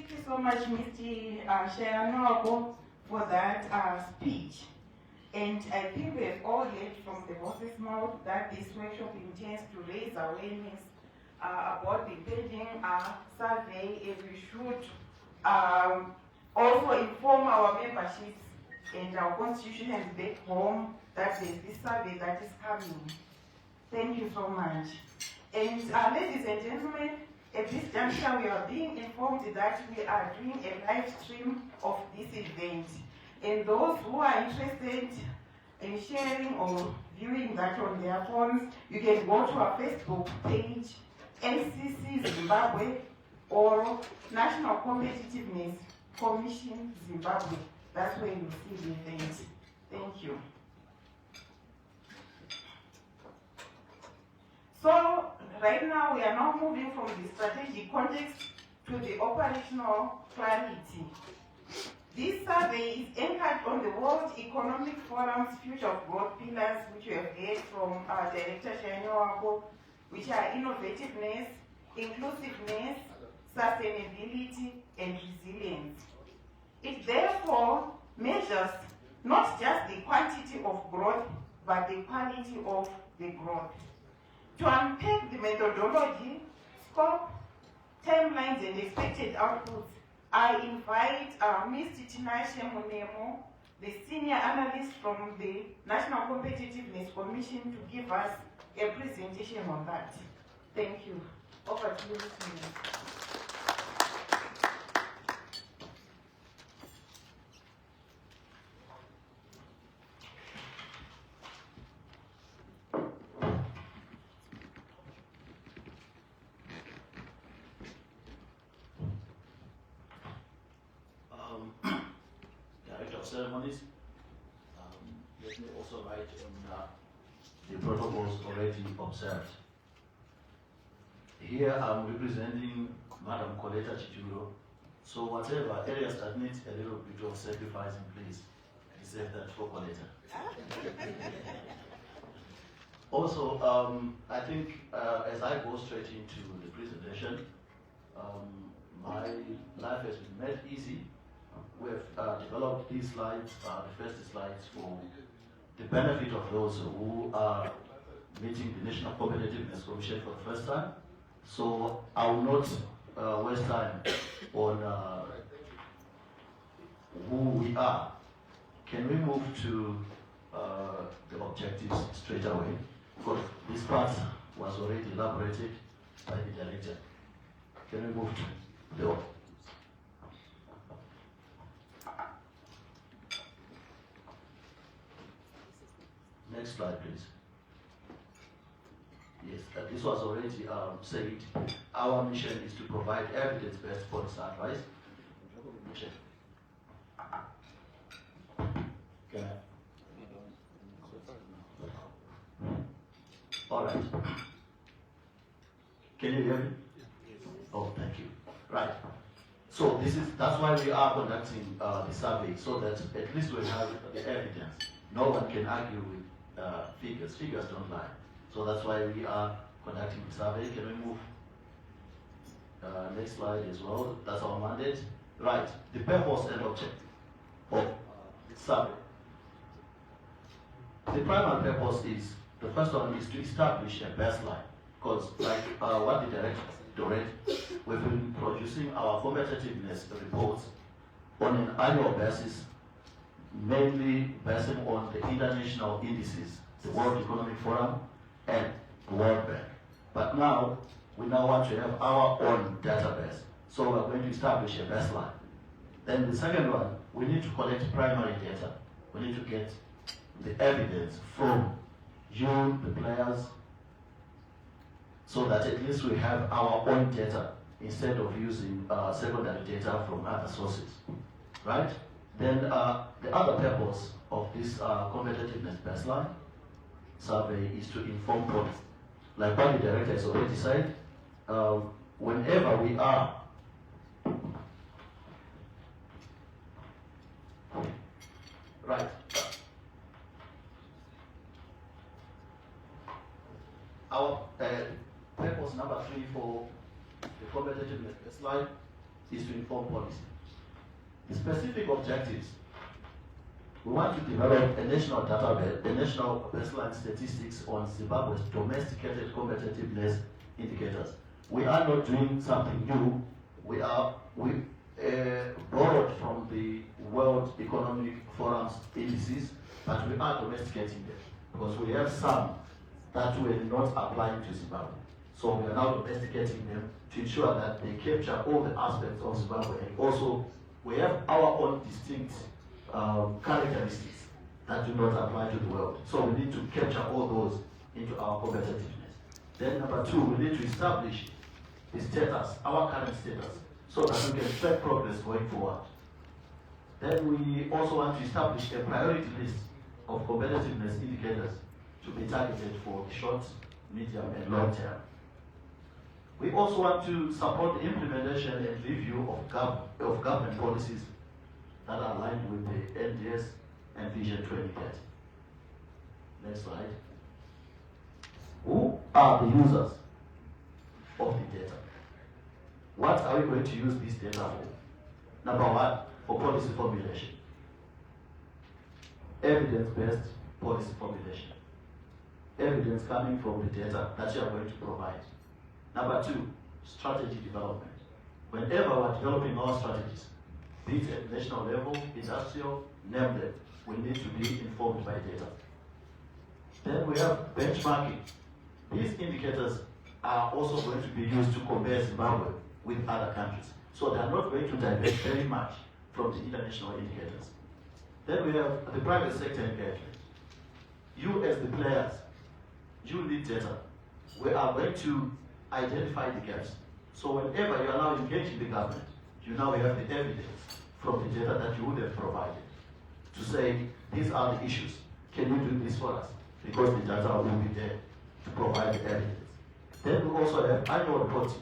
Thank you so much, Mr. Shayanwako, for that speech. And I think we have all heard from the horse's mouth that this workshop intends to raise awareness about the pending survey, and we should also inform our memberships and our constituents back home that there's this survey that is coming. Thank you so much. And ladies and gentlemen, at this juncture we are being informed that we are doing a live stream of this event. And those who are interested in sharing or viewing that on their phones, you can go to our Facebook page, NCC Zimbabwe, or National Competitiveness Commission Zimbabwe. That's where you see the event. Thank you. So, right now we are now moving from the strategic context to the operational clarity. This survey is anchored on the World Economic Forum's Future of Growth pillars, which we have heard from our Director Shayanwako, which are innovativeness, inclusiveness, sustainability, and resilience. It therefore measures not just the quantity of growth, but the quality of the growth. To unpack the methodology, scope, timelines, and expected outputs, I invite Mr. Tinashe Munemo, the senior analyst from the National Competitiveness Commission, to give us a presentation on that. Thank you. Over to you, Mr. Munemo. Director of Ceremonies, let me also write on the protocols already observed. Here I'm representing Madam Coletta Chituro, so whatever areas that need a little bit of sacrificing, please reserve that for Coletta. Also, I think as I go straight into the presentation, my life has been made easy. We have developed these slides, the first slides, for the benefit of those who are meeting the National Competitiveness Commission for the first time. So I will not waste time on who we are. Can we move to the objectives straight away? Because this part was already elaborated by the director. Can we move to the next slide, please. Yes, this was already said. Our mission is to provide evidence-based policy advice. Mission. All right. Can you hear me? Oh, thank you. Right. So that's why we are conducting the survey, so that at least we have the evidence. No one can argue with figures. Figures don't lie. So that's why we are conducting the survey. Can we move next slide as well? That's our mandate. Right. The purpose and objective of the survey. The primary purpose is, the first one is to establish a baseline. Because like what the director said already, we've been producing our competitiveness reports on an annual basis, mainly based on the international indices, the World Economic Forum and the World Bank. But now, we now want to have our own database. So we're going to establish a baseline. Then the second one, we need to collect primary data. We need to get the evidence from you, the players, so that at least we have our own data instead of using secondary data from other sources, right? Then the other purpose of this competitiveness baseline survey is to inform policy. Like what the director has already said, whenever we are right. Our purpose number 3 for the competitiveness baseline is to inform policy. The specific objectives: we want to develop a national database, a national baseline statistics on Zimbabwe's domesticated competitiveness indicators. We are not doing something new. We borrowed from the World Economic Forum's indices, but we are domesticating them because we have some that were not applying to Zimbabwe. So we are now domesticating them to ensure that they capture all the aspects of Zimbabwe, and also we have our own distinct characteristics that do not apply to the world. So we need to capture all those into our competitiveness. Then number two, we need to establish the status, our current status, so that we can track progress going forward. Then we also want to establish a priority list of competitiveness indicators to be targeted for the short, medium, and long term. We also want to support the implementation and review of government policies that are aligned with the NDS and Vision 2030. Next slide. Who are the users of the data? What are we going to use this data for? Number one, for policy formulation. Evidence-based policy formulation. Evidence coming from the data that you are going to provide. Number two, strategy development. Whenever we're developing our strategies, be it at national level, industrial, name them, we need to be informed by data. Then we have benchmarking. These indicators are also going to be used to compare Zimbabwe with other countries. So they are not going to diverge very much from the international indicators. Then we have the private sector engagement. You as the players, you need data. We are going to identify the gaps. So whenever you are now engaging the government, you now have the evidence from the data that you would have provided to say, these are the issues. Can you do this for us? Because the data will be there to provide the evidence. Then we also have annual reporting.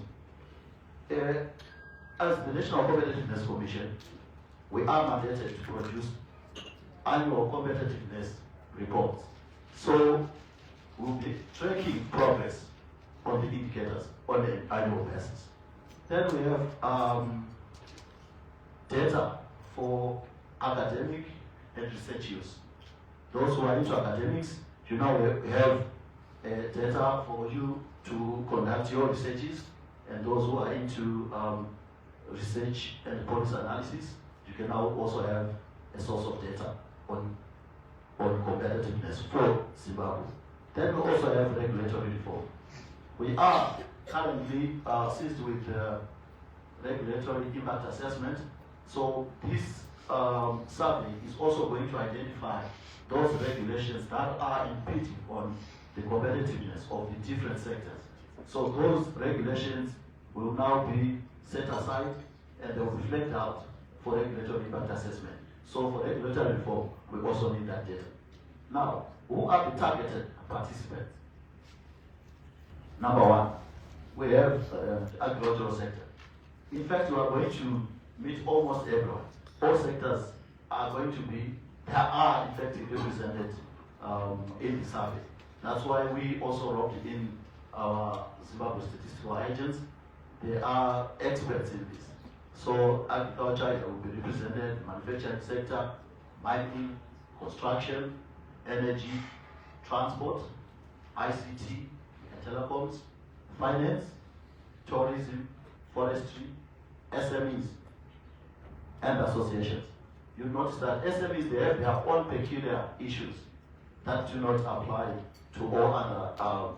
As the National Competitiveness Commission, we are mandated to produce annual competitiveness reports. So we'll be tracking progress on the indicators on an annual basis. Then we have data for academic and research use. Those who are into academics, you know, we have data for you to conduct your researches, and those who are into research and policy analysis, you can now also have a source of data on competitiveness for Zimbabwe. Then we also have regulatory reform. We are currently seized with regulatory impact assessment. So this survey is also going to identify those regulations that are impeding on the competitiveness of the different sectors. So those regulations will now be set aside and they will be flagged out for regulatory impact assessment. So for regulatory reform, we also need that data. Now, who are the targeted participants? Number one, we have the agricultural sector. In fact, we are going to meet almost everyone. All sectors are going to be, they are effectively represented in the survey. That's why we also roped in our Zimbabwe statistical agents. They are experts in this. So agriculture will be represented, manufacturing sector, mining, construction, energy, transport, ICT, and telecoms, finance, tourism, forestry, SMEs, and associations. You notice that SMEs, they have their own peculiar issues that do not apply to all other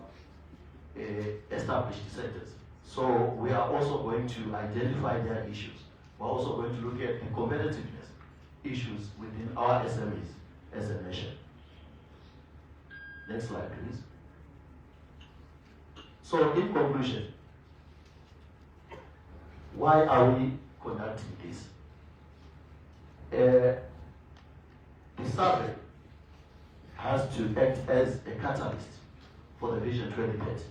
established sectors. So we are also going to identify their issues. We're also going to look at the competitiveness issues within our SMEs as a nation. Next slide, please. So in conclusion, why are we conducting this? The survey has to act as a catalyst for the Vision 2030.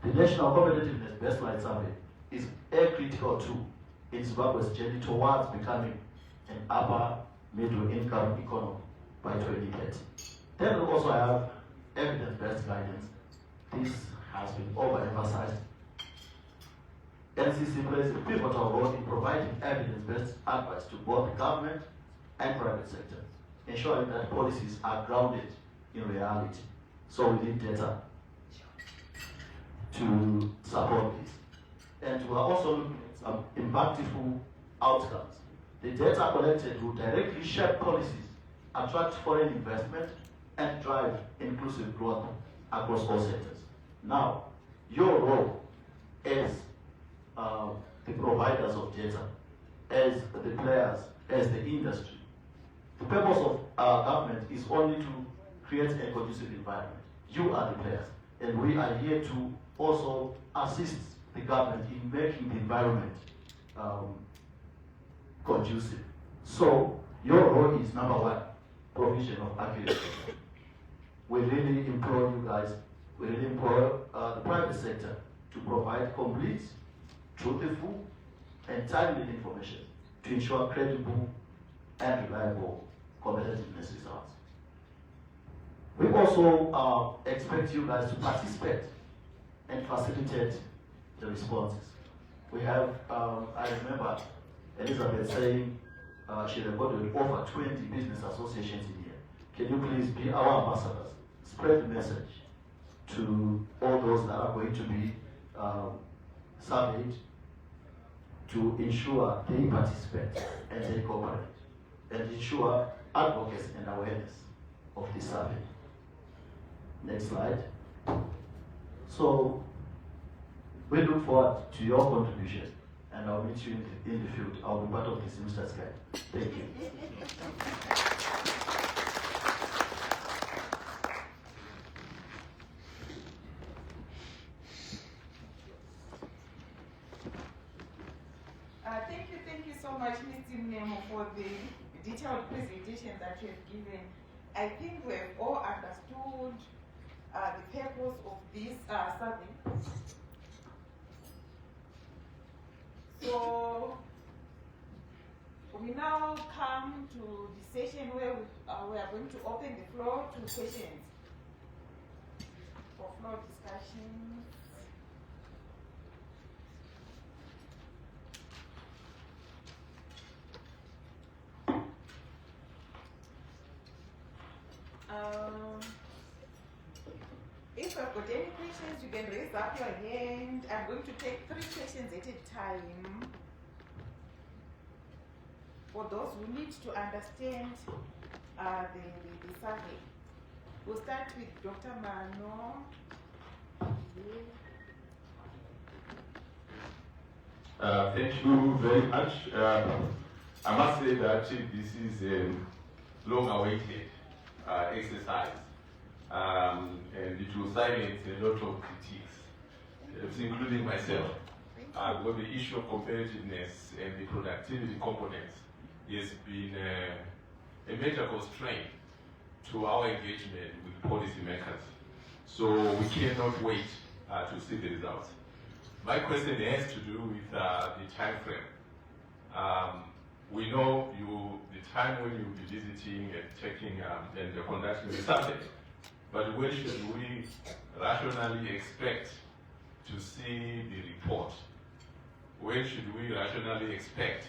The National Competitiveness Baseline Survey is a critical tool in Zimbabwe's journey towards becoming an upper middle income economy by 2030. Then we also have evidence-based guidance. This has been overemphasized. NCC plays a pivotal role in providing evidence-based advice to both government and private sector, ensuring that policies are grounded in reality. So we need data to support this. And we are also looking at some impactful outcomes. The data collected will directly shape policies, attract foreign investment, and drive inclusive growth across all sectors. Now, your role as the providers of data, as the players, as the industry, the purpose of our government is only to create a conducive environment. You are the players, and we are here to also assist the government in making the environment conducive. So, your role is number one, provision of accurate data. We really implore you guys, we really implore the private sector to provide complete, truthful, and timely information to ensure credible and reliable competitiveness results. We also expect you guys to participate and facilitate the responses. We have, I remember Elizabeth saying she recorded over 20 business associations in here. Can you please be our ambassadors? Spread the message to all those that are going to be surveyed to ensure they participate and they cooperate and ensure advocacy and awareness of this survey. Next slide. So we look forward to your contribution, and I'll meet you in the field. I'll be part of the semester's guide. Thank you. Thank you so much, Mr. Mnemo, for the detailed presentation that you have given. I think we have all understood the purpose of this survey. So we now come to the session where we are going to open the floor to questions for floor discussions. If you've got any questions, you can raise up your hand. I'm going to take 3 questions at a time. For those who need to understand the survey. We'll start with Dr. Mano. Thank you very much. I must say that this is a long-awaited exercise, and it will silence a lot of critiques, including myself. But the issue of competitiveness and the productivity components has been a major constraint to our engagement with policymakers. So we cannot wait to see the results. My question has to do with the time frame. We know the time when you'll be visiting and checking and conducting the survey, but when should we rationally expect to see the report? When should we rationally expect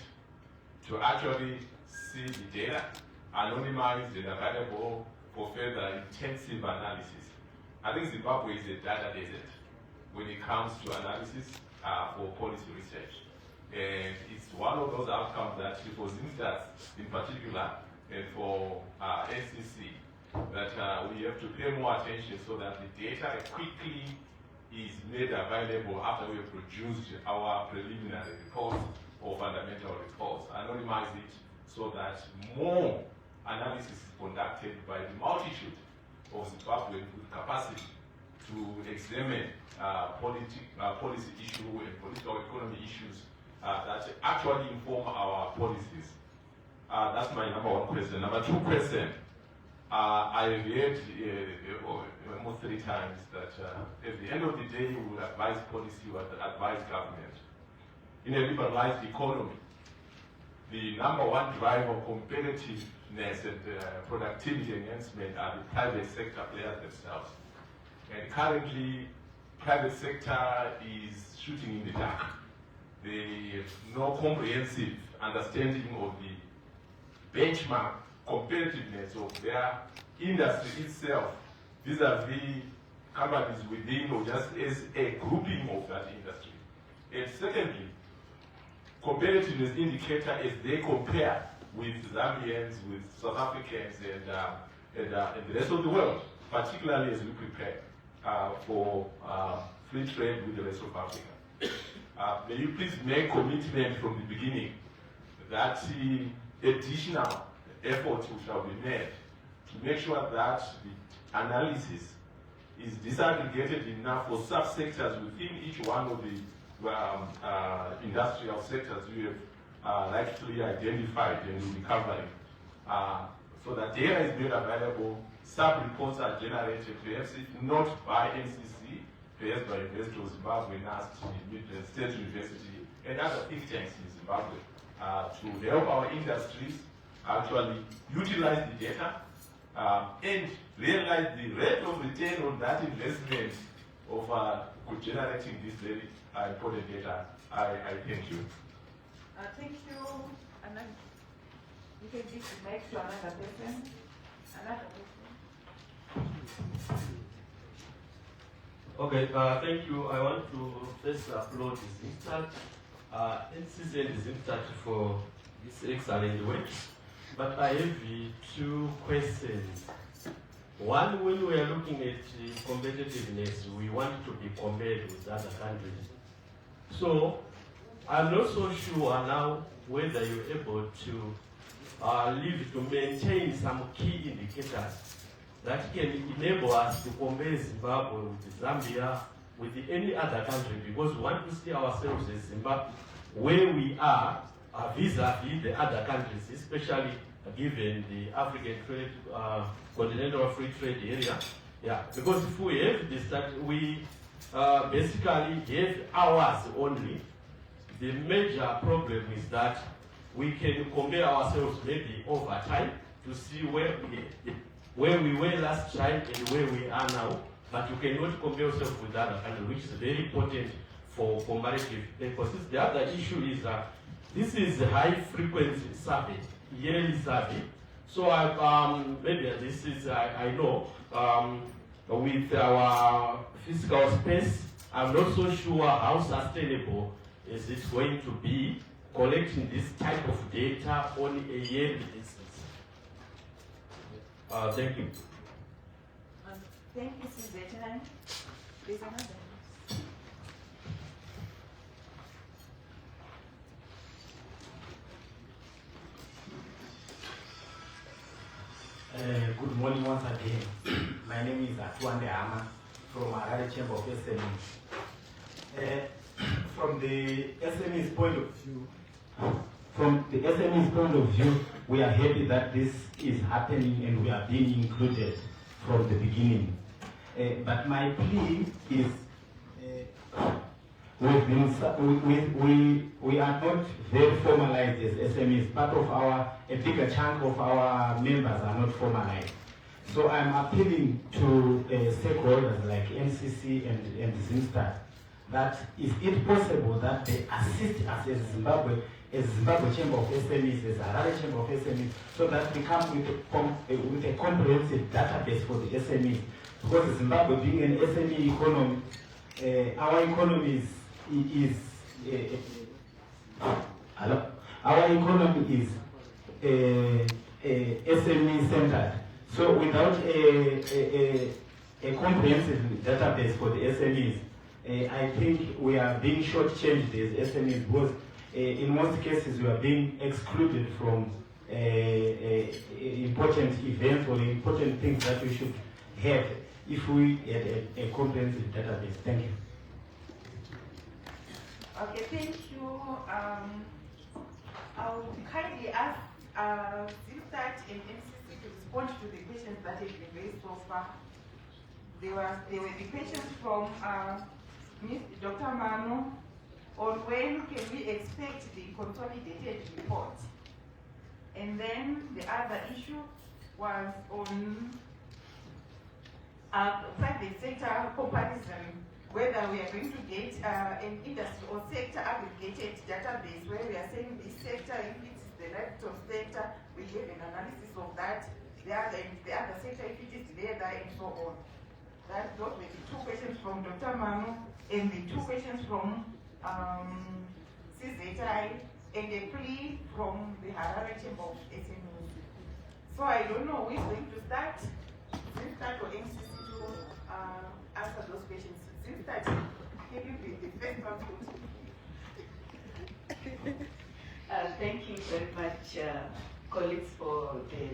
to actually see the data, anonymized and available for further intensive analysis? I think Zimbabwe is a data desert when it comes to analysis for policy research. And it's one of those outcomes that, for instance, in particular, and for NCC, that we have to pay more attention so that the data quickly is made available after we have produced our preliminary reports or fundamental reports, anonymize it so that more analysis is conducted by the multitude of Zimbabweans with capacity to examine policy issue and political economy issues that actually inform our policies. That's my number 1 question. Number 2 question, I read almost 3 times that at the end of the day, we will advise policy, we will advise government. In a liberalized economy, the number 1 driver of competitiveness and productivity enhancement are the private sector players themselves. And currently, private sector is shooting in the dark. They have no comprehensive understanding of the benchmark competitiveness of their industry itself vis-a-vis companies within or just as a grouping of that industry. And secondly, competitiveness indicator as they compare with Zambians, with South Africans, and the rest of the world, particularly as we prepare for free trade with the rest of Africa. May you please make commitment from the beginning that additional efforts shall be made to make sure that the analysis is disaggregated enough for subsectors within each one of the industrial sectors you have rightfully identified and will be covering, so that data is made available, sub-reports are generated, perhaps not by NCC, perhaps by University of Zimbabwe, NAST, Midland State University, and other think tanks in Zimbabwe, to help our industries actually utilize the data and realize the rate of return on that investment of generating this very important data. I thank you. Thank you. And then you can give the mic to another person. Another person. Okay, thank you. I want to first applaud Zimstat, NCC and Zimstat for this excellent work. But I have two questions. One, when we are looking at competitiveness, we want to be compared with other countries. So I'm not so sure now whether you're able to maintain some key indicators that can enable us to compare Zimbabwe with Zambia, with any other country, because we want to see ourselves as Zimbabwe where we are vis-a-vis the other countries, especially given the African trade, continental free trade area. Yeah, because if we have this, that we basically have ours only. The major problem is that we can compare ourselves maybe over time to see where we were last time and where we are now, but you cannot compare yourself with other countries, which is very important for comparative purposes. The other issue is that this is a high frequency survey, yearly survey. So maybe this is, I know, with our physical space, I'm not so sure how sustainable is it going to be collecting this type of data on a yearly basis. Thank you. Thank you, Suzanne. There's another. Good morning once again. My name is Atuande Ama from Harare Chamber of SMEs. From the SMEs point of view, we are happy that this is happening and we are being included from the beginning. But my plea is we are not very formalized as SMEs. A bigger chunk of our members are not formalized. So I'm appealing to stakeholders like NCC and Zimstat that is it possible that they assist us as Zimbabwe Chamber of SMEs, as Harare Chamber of SMEs, so that we come with a comprehensive database for the SMEs. Because Zimbabwe being an SME economy, our economy is SME centered. So without a comprehensive database for the SMEs, I think we are being shortchanged as SMEs because in most cases we are being excluded from important events or important things that we should have if we had a comprehensive database. Thank you. Okay, thank you. I would kindly ask Zimstat and NCC to respond to the questions that have been raised so far. There were the questions from Dr. Mano on when can we expect the consolidated report. And then the other issue was on private sector comparison whether we are going to get an industry or sector aggregated database where we are saying this sector, if it's the livestock sector, we have an analysis of that, the other sector, if it is leather, and so on. Those were the 2 questions from Dr. Manu, and the 2 questions from CZI, and a plea from the Harare Chamber of SMEs. So I don't know who is going to start. We'll start for MCC to answer those questions. We'll start. Can you be the first one? Thank you very much, colleagues, for the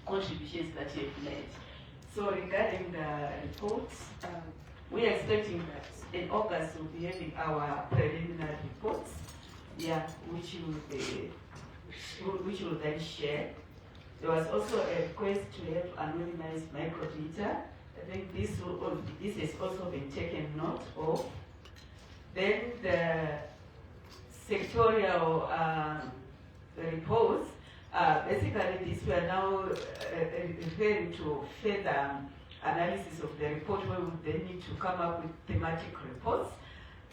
contributions that you have made. So regarding the reports, we are expecting that in August we'll be having our preliminary reports, which will then share. There was also a request to have anonymized microdata. I think this has also been taken note of. Then the sectorial reports, basically these were now referring to further analysis of the report where we then need to come up with thematic reports.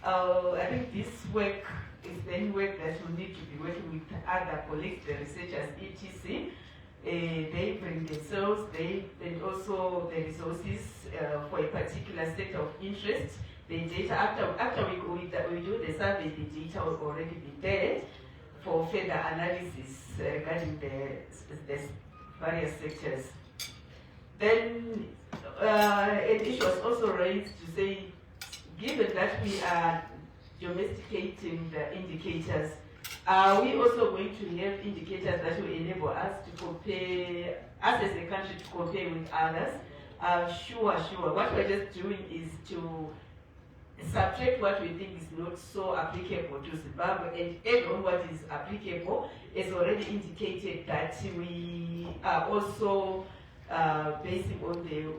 I think this work is then work that we need to be working with other colleagues, the researchers, etc. They bring themselves, and also the resources for a particular sector of interest. The data, after we do the survey, the data will already be there for further analysis regarding the various sectors. Then an issue was also raised to say, given that we are domesticating the indicators, are we also going to have indicators that will enable us to compare, us as a country to compare with others? Sure. What we're just doing is to subtract what we think is not so applicable to Zimbabwe and add on what is applicable. It's already indicated that we are also basing on the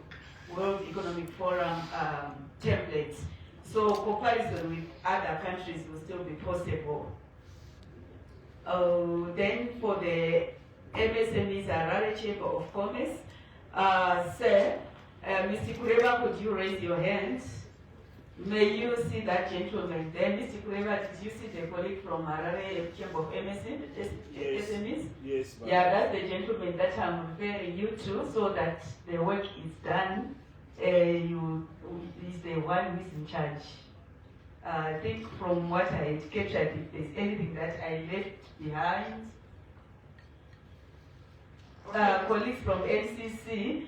World Economic Forum templates. So comparison with other countries will still be possible. Then for the MSMEs, Harare Chamber of Commerce, sir, Mr. Kureba, could you raise your hand? May you see that gentleman there? Mr. Kureba, did you see the colleague from Harare Chamber of SMEs? Yes. Yeah, that's the gentleman that I'm referring you to, so that the work is done. He's the one who is in charge. I think from what I had captured, if there's anything that I left behind, colleagues from NCC,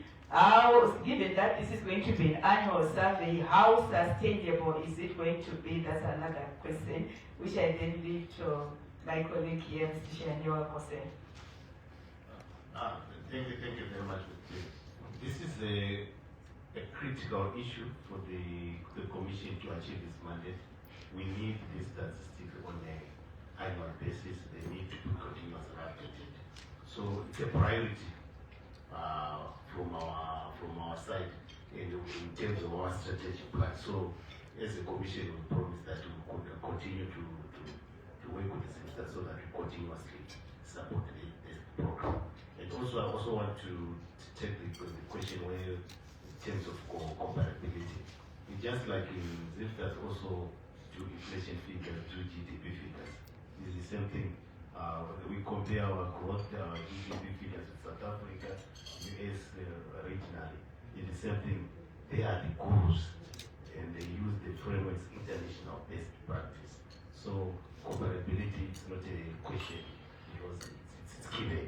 given that this is going to be an annual survey, how sustainable is it going to be? That's another question, which I then leave to my colleague here, Mr. Shanyewa Kose. Thank you very much. This is a critical issue for the Commission to achieve this mandate. We need these statistics on an annual basis. They need to be continuously updated. So it's a priority from our side in terms of our strategic plan. So as a Commission, we promise that we will continue to work with the sector so that we continuously support the program. And also, I also want to take the question where in terms of comparability. Just like in ZIFTAS also do inflation figures, do GDP figures. It's the same thing. We compare our growth, GDP figures with South Africa, US regionally. It's the same thing. They are the gurus and they use the framework's international best practice. So comparability is not a question because it's given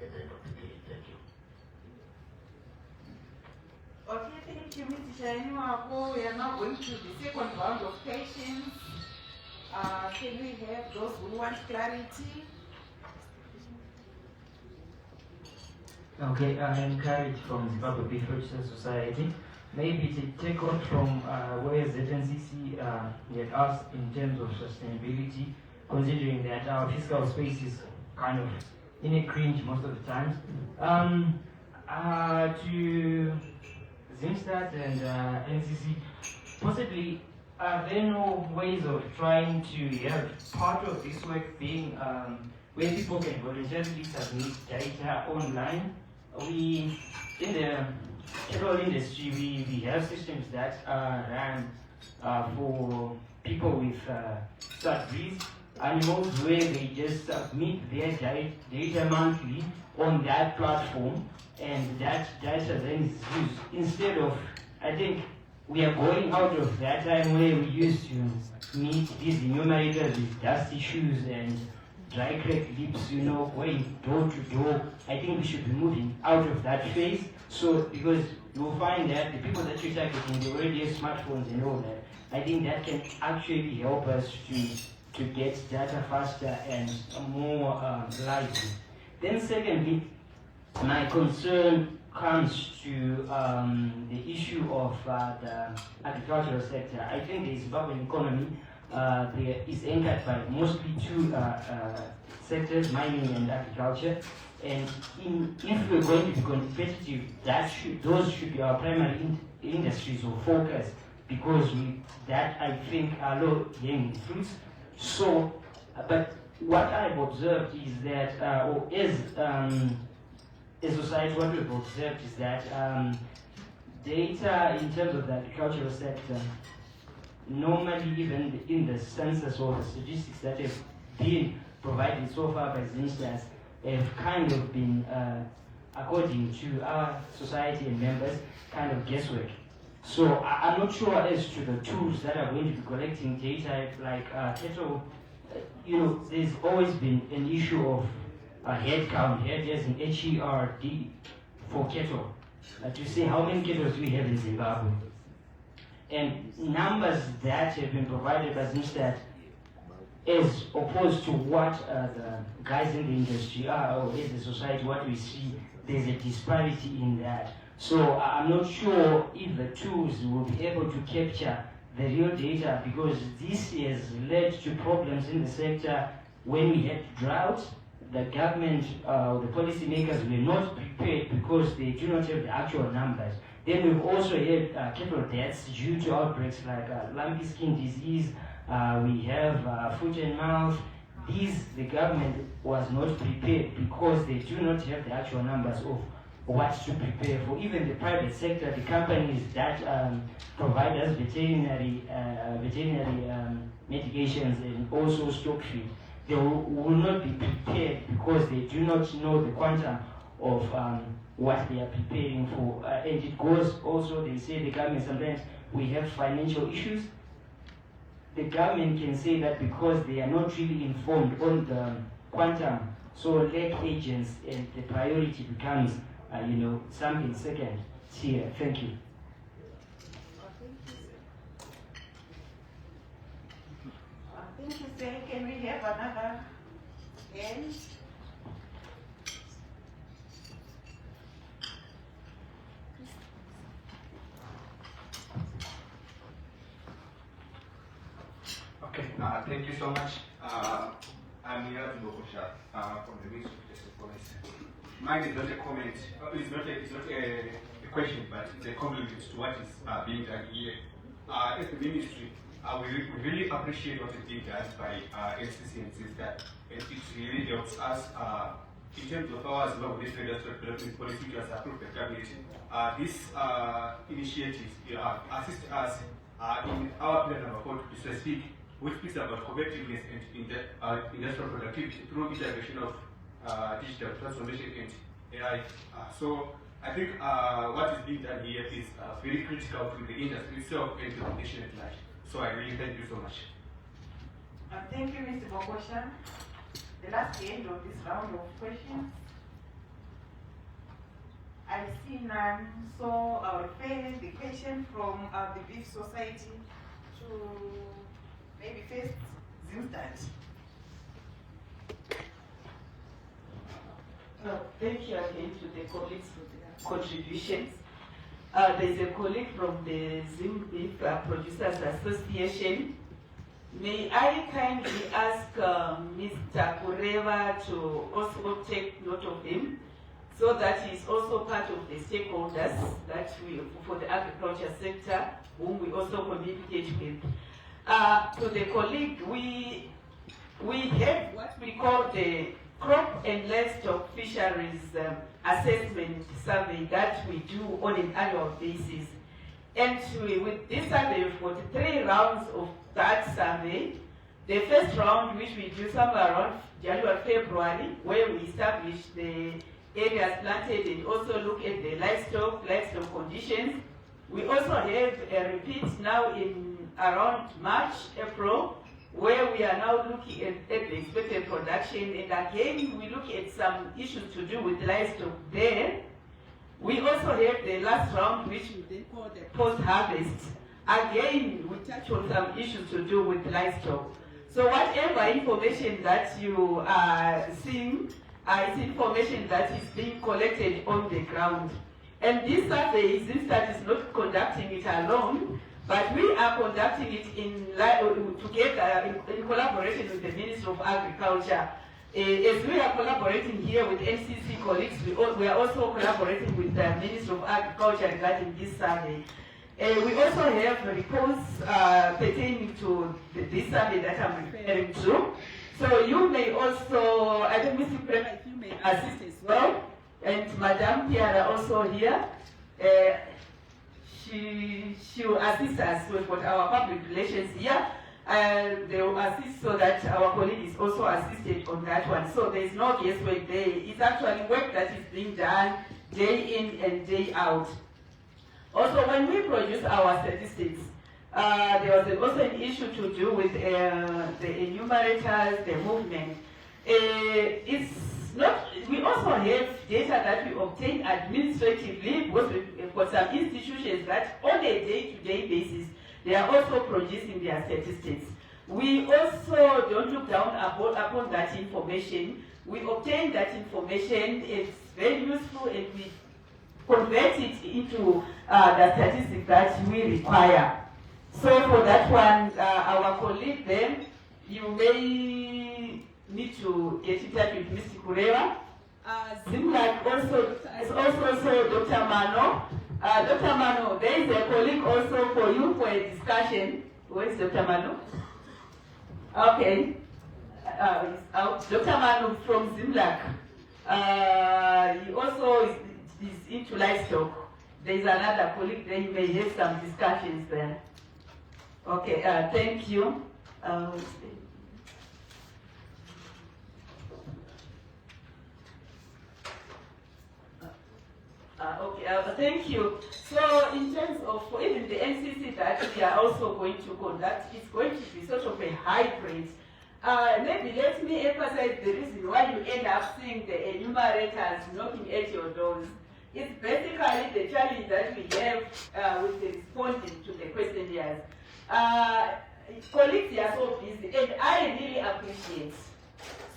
at the end of the day. Thank you. Okay, thank you, Mr. Shainuako. We are now going to the second round of questions. Can we have those who want clarity? Okay, I am Courage from Zimbabwe Beef Research Society. Maybe to take on from where ZNCC had asked in terms of sustainability, considering that our fiscal space is kind of in a cringe most of the time. To Zimstat and NCC, possibly are there no ways of trying to have part of this work being where people can voluntarily submit data online we, in the cattle industry, we have systems that run for people with stud breeds animals where they just submit their data monthly on that platform, and that data then is used. Instead of, I think we are going out of that time where we used to meet these enumerators with dusty shoes and dry cracked lips, going door to door. I think we should be moving out of that phase. So, because you'll find that the people that you're targeting, they already have smartphones and all that. I think that can actually help us to get data faster and more lively. Then secondly, my concern comes to the issue of the agricultural sector. I think the Zimbabwean economy is anchored by mostly two sectors, mining and agriculture. And if we're going to be competitive, those should be our primary industries of focus, because that I think are low-hanging fruits. So, but what I've observed is that, as society, what we've observed is that data in terms of the agricultural sector, normally even in the census or the statistics that have been provided so far by Zinstas, have kind of been, according to our society and members, kind of guesswork. So I'm not sure as to the tools that are going to be collecting data like cattle. There's always been an issue of head count. Here there's an HERD for cattle, to say how many cattle do we have in Zimbabwe. And numbers that have been provided by Zinstat, as opposed to what the guys in the industry are, or as a society, what we see, there's a disparity in that. So I'm not sure if the tools will be able to capture the real data, because this has led to problems in the sector. When we had drought, the government, the policymakers were not prepared because they do not have the actual numbers. Then we've also had cattle deaths due to outbreaks like lumpy skin disease. We have foot and mouth. The government was not prepared because they do not have the actual numbers of what to prepare for. Even the private sector, the companies that provide us veterinary medications and also stock feed, they will not be prepared because they do not know the quantum of what they are preparing for. And it goes also, they say the government, sometimes we have financial issues. The government can say that because they are not really informed on the quantum, so lack agents, and the priority becomes something second tier. Thank you. Thank you, sir. Can we have another hand? Okay, thank you so much. I'm Niraj Bokosha from the Ministry of Justice Policy. Mine is not a comment, it's not a question, but it's a compliment to what is being done here. As the Ministry, we really appreciate what is being done by NCC and CISDA, and it really helps us in terms of our Zimbabwe National Industrial Development Policy, which was approved by Cabinet. This initiative assist us in our plan number 4 to be specific, which speaks about competitiveness and industrial productivity through integration of digital transformation and AI. So I think what is being done here is very critical to the industry itself and to the nation at large. So I really thank you so much. Thank you, Mr. Bokosha. The last end of this round of questions. I see none, so I'll refer the question from the Beef Society to maybe first Zinstat. Thank you again to the colleagues for their contributions. There's a colleague from the Zim Beef Producers Association. May I kindly ask Mr. Kureva to also take note of him, so that he's also part of the stakeholders that we, for the agriculture sector, whom we also communicate with. To the colleague, we have what we call the crop and livestock fisheries assessment survey that we do on an annual basis. And with this survey, we've got 3 rounds of that survey. The first round, which we do somewhere around January, February, where we establish the areas planted and also look at the livestock conditions. We also have a repeat now in around March, April, where we are now looking at the expected production, and again we look at some issues to do with livestock there. We also have the last round, which we then call the post-harvest. Again, we touch on some issues to do with livestock. So whatever information that you are seeing is information that is being collected on the ground. And this survey, Zimstat is not conducting it alone, but we are conducting it together in collaboration with the Ministry of Agriculture. As we are collaborating here with NCC colleagues, we are also collaborating with the Ministry of Agriculture regarding this survey. We also have reports pertaining to this survey that I'm referring to. So you may also, I don't know if you may assist as well. And Madame Piara also here. She will assist us with our public relations here. They will assist so that our colleague is also assisted on that one. So there is no guesswork there. It's actually work that is being done day in and day out. Also, when we produce our statistics, there was also an issue to do with the enumerators, the movement. We also have data that we obtain administratively, because we've got some institutions that on a day-to-day basis, they are also producing their statistics. We also don't look down upon that information. We obtain that information, it's very useful, and we convert it into the statistics that we require. So for that one, our colleague then, you may need to get in touch with Mr. Kurewa. Zimlak also is also Dr. Mano. Dr. Mano, there is a colleague also for you for a discussion. Where is Dr. Mano? Okay. He's out. Dr. Mano from Zimlak. He also is into livestock. There is another colleague there, you may have some discussions there. Okay, thank you. Thank you. So in terms of even the NCC that we are also going to conduct, it's going to be sort of a hybrid. Maybe let me emphasize the reason why you end up seeing the enumerators knocking at your doors. It's basically the challenge that we have with the responding to the questionnaires. Colleagues are so busy, and I really appreciate.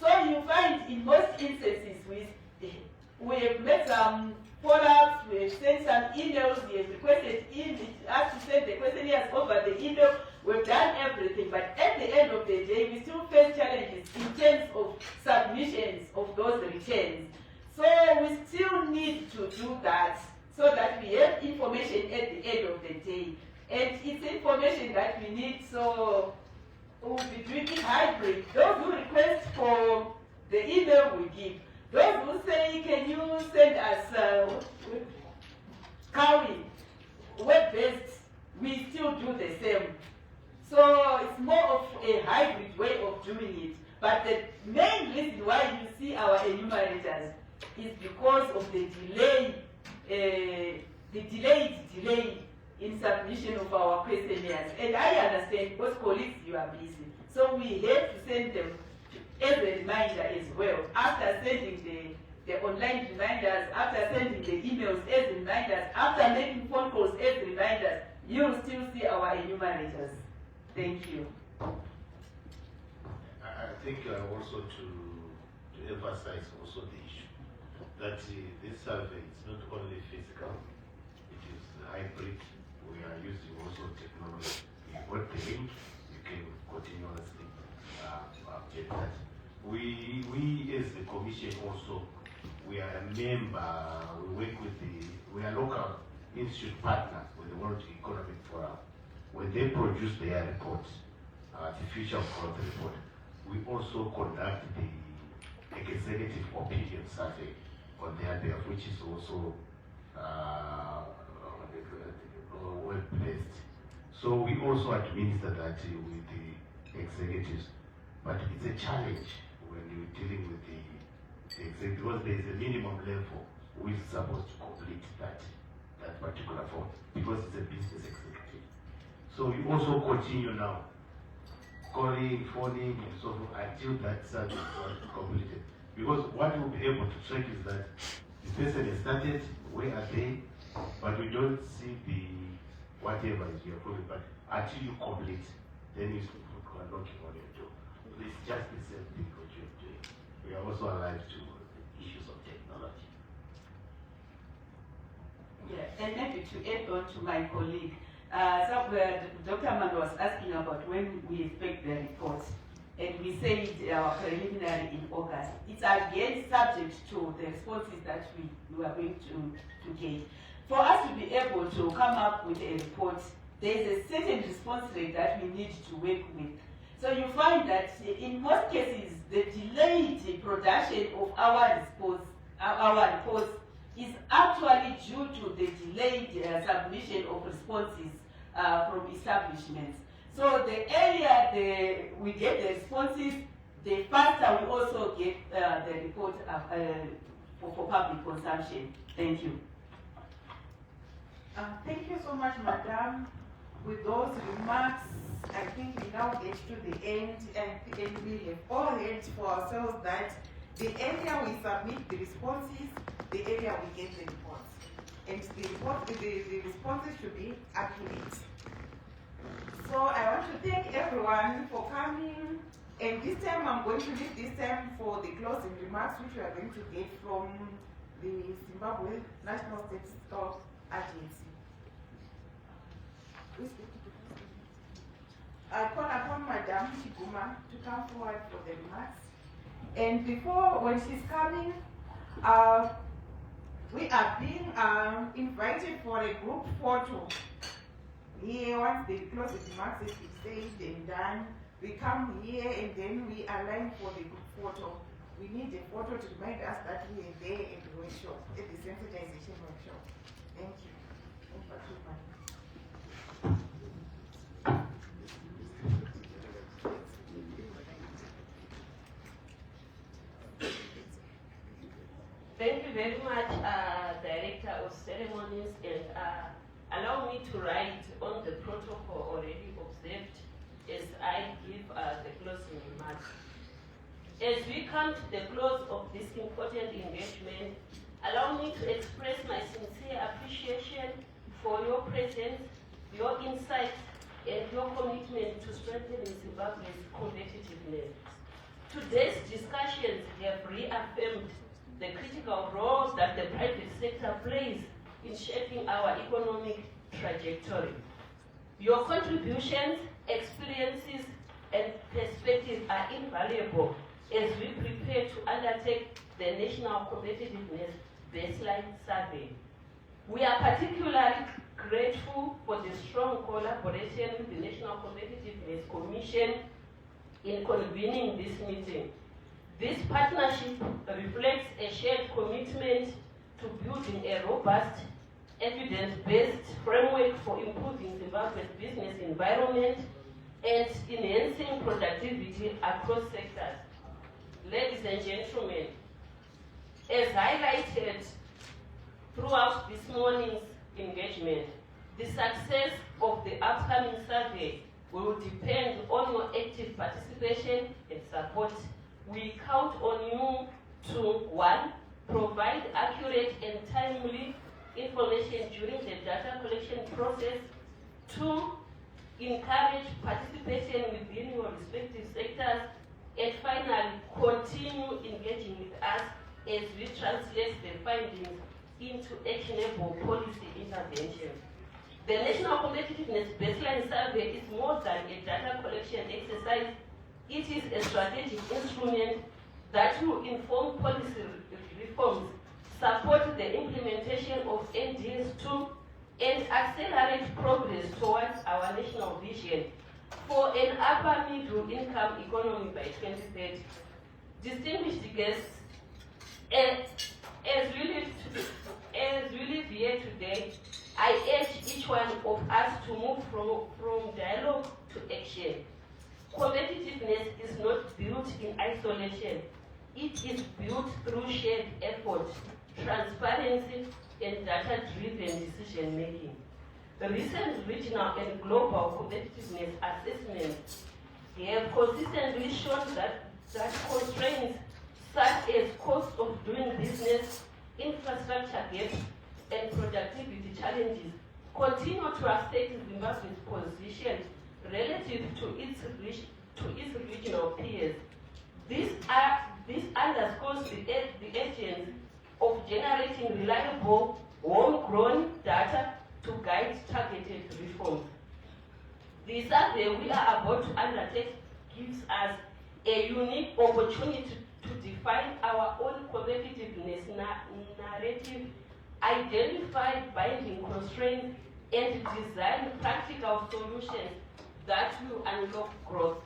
So you find in most instances we have made some follow-ups, we have sent some emails, we have requested us to send the questionnaires over the email. We've done everything, but at the end of the day, we still face challenges in terms of submissions of those returns. So we still need to do that so that we have information at the end of the day. And it's information that we need, so we'll be doing it hybrid. Those who request for the email we give. Those who say, can you send us web-based, we still do the same. So it's more of a hybrid way of doing it. But the main reason why you see our enumerators is because of the delay in submission of our questionnaires. And I understand because colleagues, you are busy. So we have to send them as a reminder as well. After sending the online reminders, after sending the emails as reminders, after making phone calls as reminders, you will still see our enumerators. Thank you. I think also to emphasize also the issue that this survey is not only physical, it is hybrid. We are using also technology. You got the link, you can continuously update that. We as the commission also, we are a member, we work with we are local institute partners with the World Economic Forum. When they produce their report, the Future of Growth report, we also conduct the executive opinion survey on their behalf, which is also web-based. So we also administer that with the executives, but it's a challenge when you're dealing with the executive, because there is a minimum level who is supposed to complete that particular form, because it's a business executive. So we also continue now, calling, phoning, and so forth until that service was completed. Because what we'll be able to check is that the person has started, where are they, but we don't see the whatever is your problem. But until you complete, then you are knocking on your door. It's just the same thing what you're doing. We are also alive to the issues of technology. Yeah, and maybe to add on to my colleague, Dr. Amanda was asking about when we expect the report, and we said preliminary in August. It's again subject to the responses that we are going to get. For us to be able to come up with a report, there is a certain response rate that we need to work with. So you find that in most cases, the delayed production of our reports is actually due to the delayed submission of responses from establishments. So the earlier we get the responses, the faster we also get the report for public consumption. Thank you. Thank you so much, Madam. With those remarks, I think we now get to the end, and we have all heard for ourselves that the earlier we submit the responses, the earlier we get the reports. And the responses should be accurate. So I want to thank everyone for coming. And this time I'm going to leave this time for the closing remarks, which we are going to get from the Zimbabwe National Statistical Agency. I call upon Madam Chiguma to come forward for the remarks. And before, when she's coming, we are being invited for a group photo. Here, once the closing remarks is said and done, we come here and then we align for the group photo. We need a photo to remind us that we are there at the workshop, at the sensitization workshop. Thank you. Over to you, Thank you very much, Director of Ceremonies, and allow me to write on the protocol already observed as I give the closing remarks. As we come to the close of this important engagement, allow me to express my sincere appreciation for your presence, your insights, and your commitment to strengthening Zimbabwe's competitiveness. Today's discussions have reaffirmed the critical role that the private sector plays in shaping our economic trajectory. Your contributions, experiences, and perspectives are invaluable as we prepare to undertake the National Competitiveness Baseline Survey. We are particularly grateful for the strong collaboration with the National Competitiveness Commission in convening this meeting. This partnership reflects a shared commitment to building a robust, evidence-based framework for improving Zimbabwe's business environment and enhancing productivity across sectors. Ladies and gentlemen, as highlighted throughout this morning's engagement, the success of the upcoming survey will depend on your active participation and support. We count on you to 1. Provide accurate and timely information during the data collection process. 2. Encourage participation within your respective sectors. And finally, continue engaging with us as we translate the findings into actionable policy intervention. The National Competitiveness Baseline Survey is more than a data collection exercise. It is a strategic instrument that will inform policy reforms, support the implementation of NDS2, and accelerate progress towards our national vision for an upper middle income economy by 2030. Distinguished guests, As we live here today, I urge each one of us to move from dialogue to action. Competitiveness is not built in isolation. It is built through shared effort, transparency, and data-driven decision-making. The recent regional and global competitiveness assessments have consistently shown that constraints such as cost of doing business, infrastructure gaps, and productivity challenges continue to affect Zimbabwe's position relative to its regional peers. This underscores the urgency of generating reliable, homegrown data to guide targeted reforms. The survey we are about to undertake gives us a unique opportunity to define our own competitiveness narrative, identify binding constraints, and design practical solutions that will unlock growth.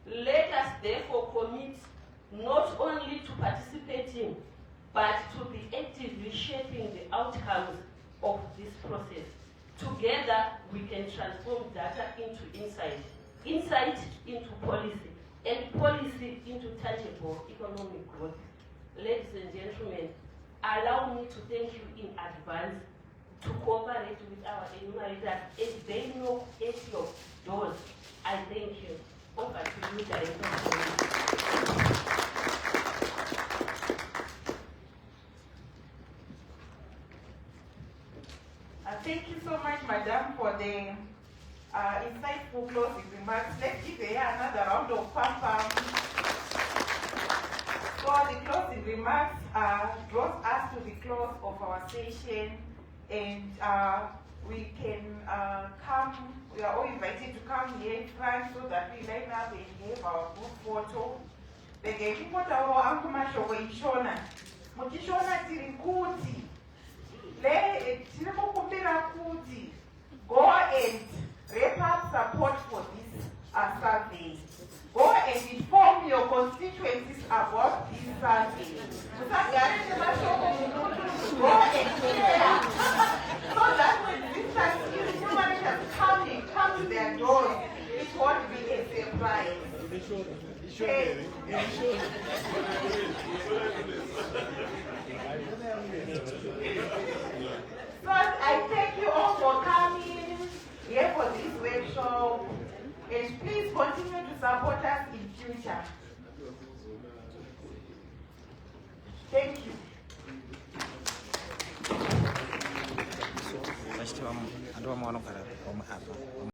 Let us therefore commit not only to participating, but to be actively shaping the outcomes of this process. Together, we can transform data into insight, insight into policy, and policy into tangible economic growth. Ladies and gentlemen, allow me to thank you in advance to cooperate with our enumerators as they knock at your doors. I thank you. Over to you, Director. Thank you so much, Madam, for the insightful closing remarks. Let's give her another round of pam-pam. So the closing remarks draws us to the close of our session, and we can we are all invited to come here in front so that we line up and have our group photo. Bekechipotavo angu mashoko ishona. Muchishona tiri kuti. Tinokumbira kuti go and wrap up support for this survey. Go and inform your constituencies about this survey. Go and share. So that when this humanitarian come to their doors, it won't be a surprise. Okay. So I thank you all for coming here for this workshop, and please continue to support us in future. Thank you.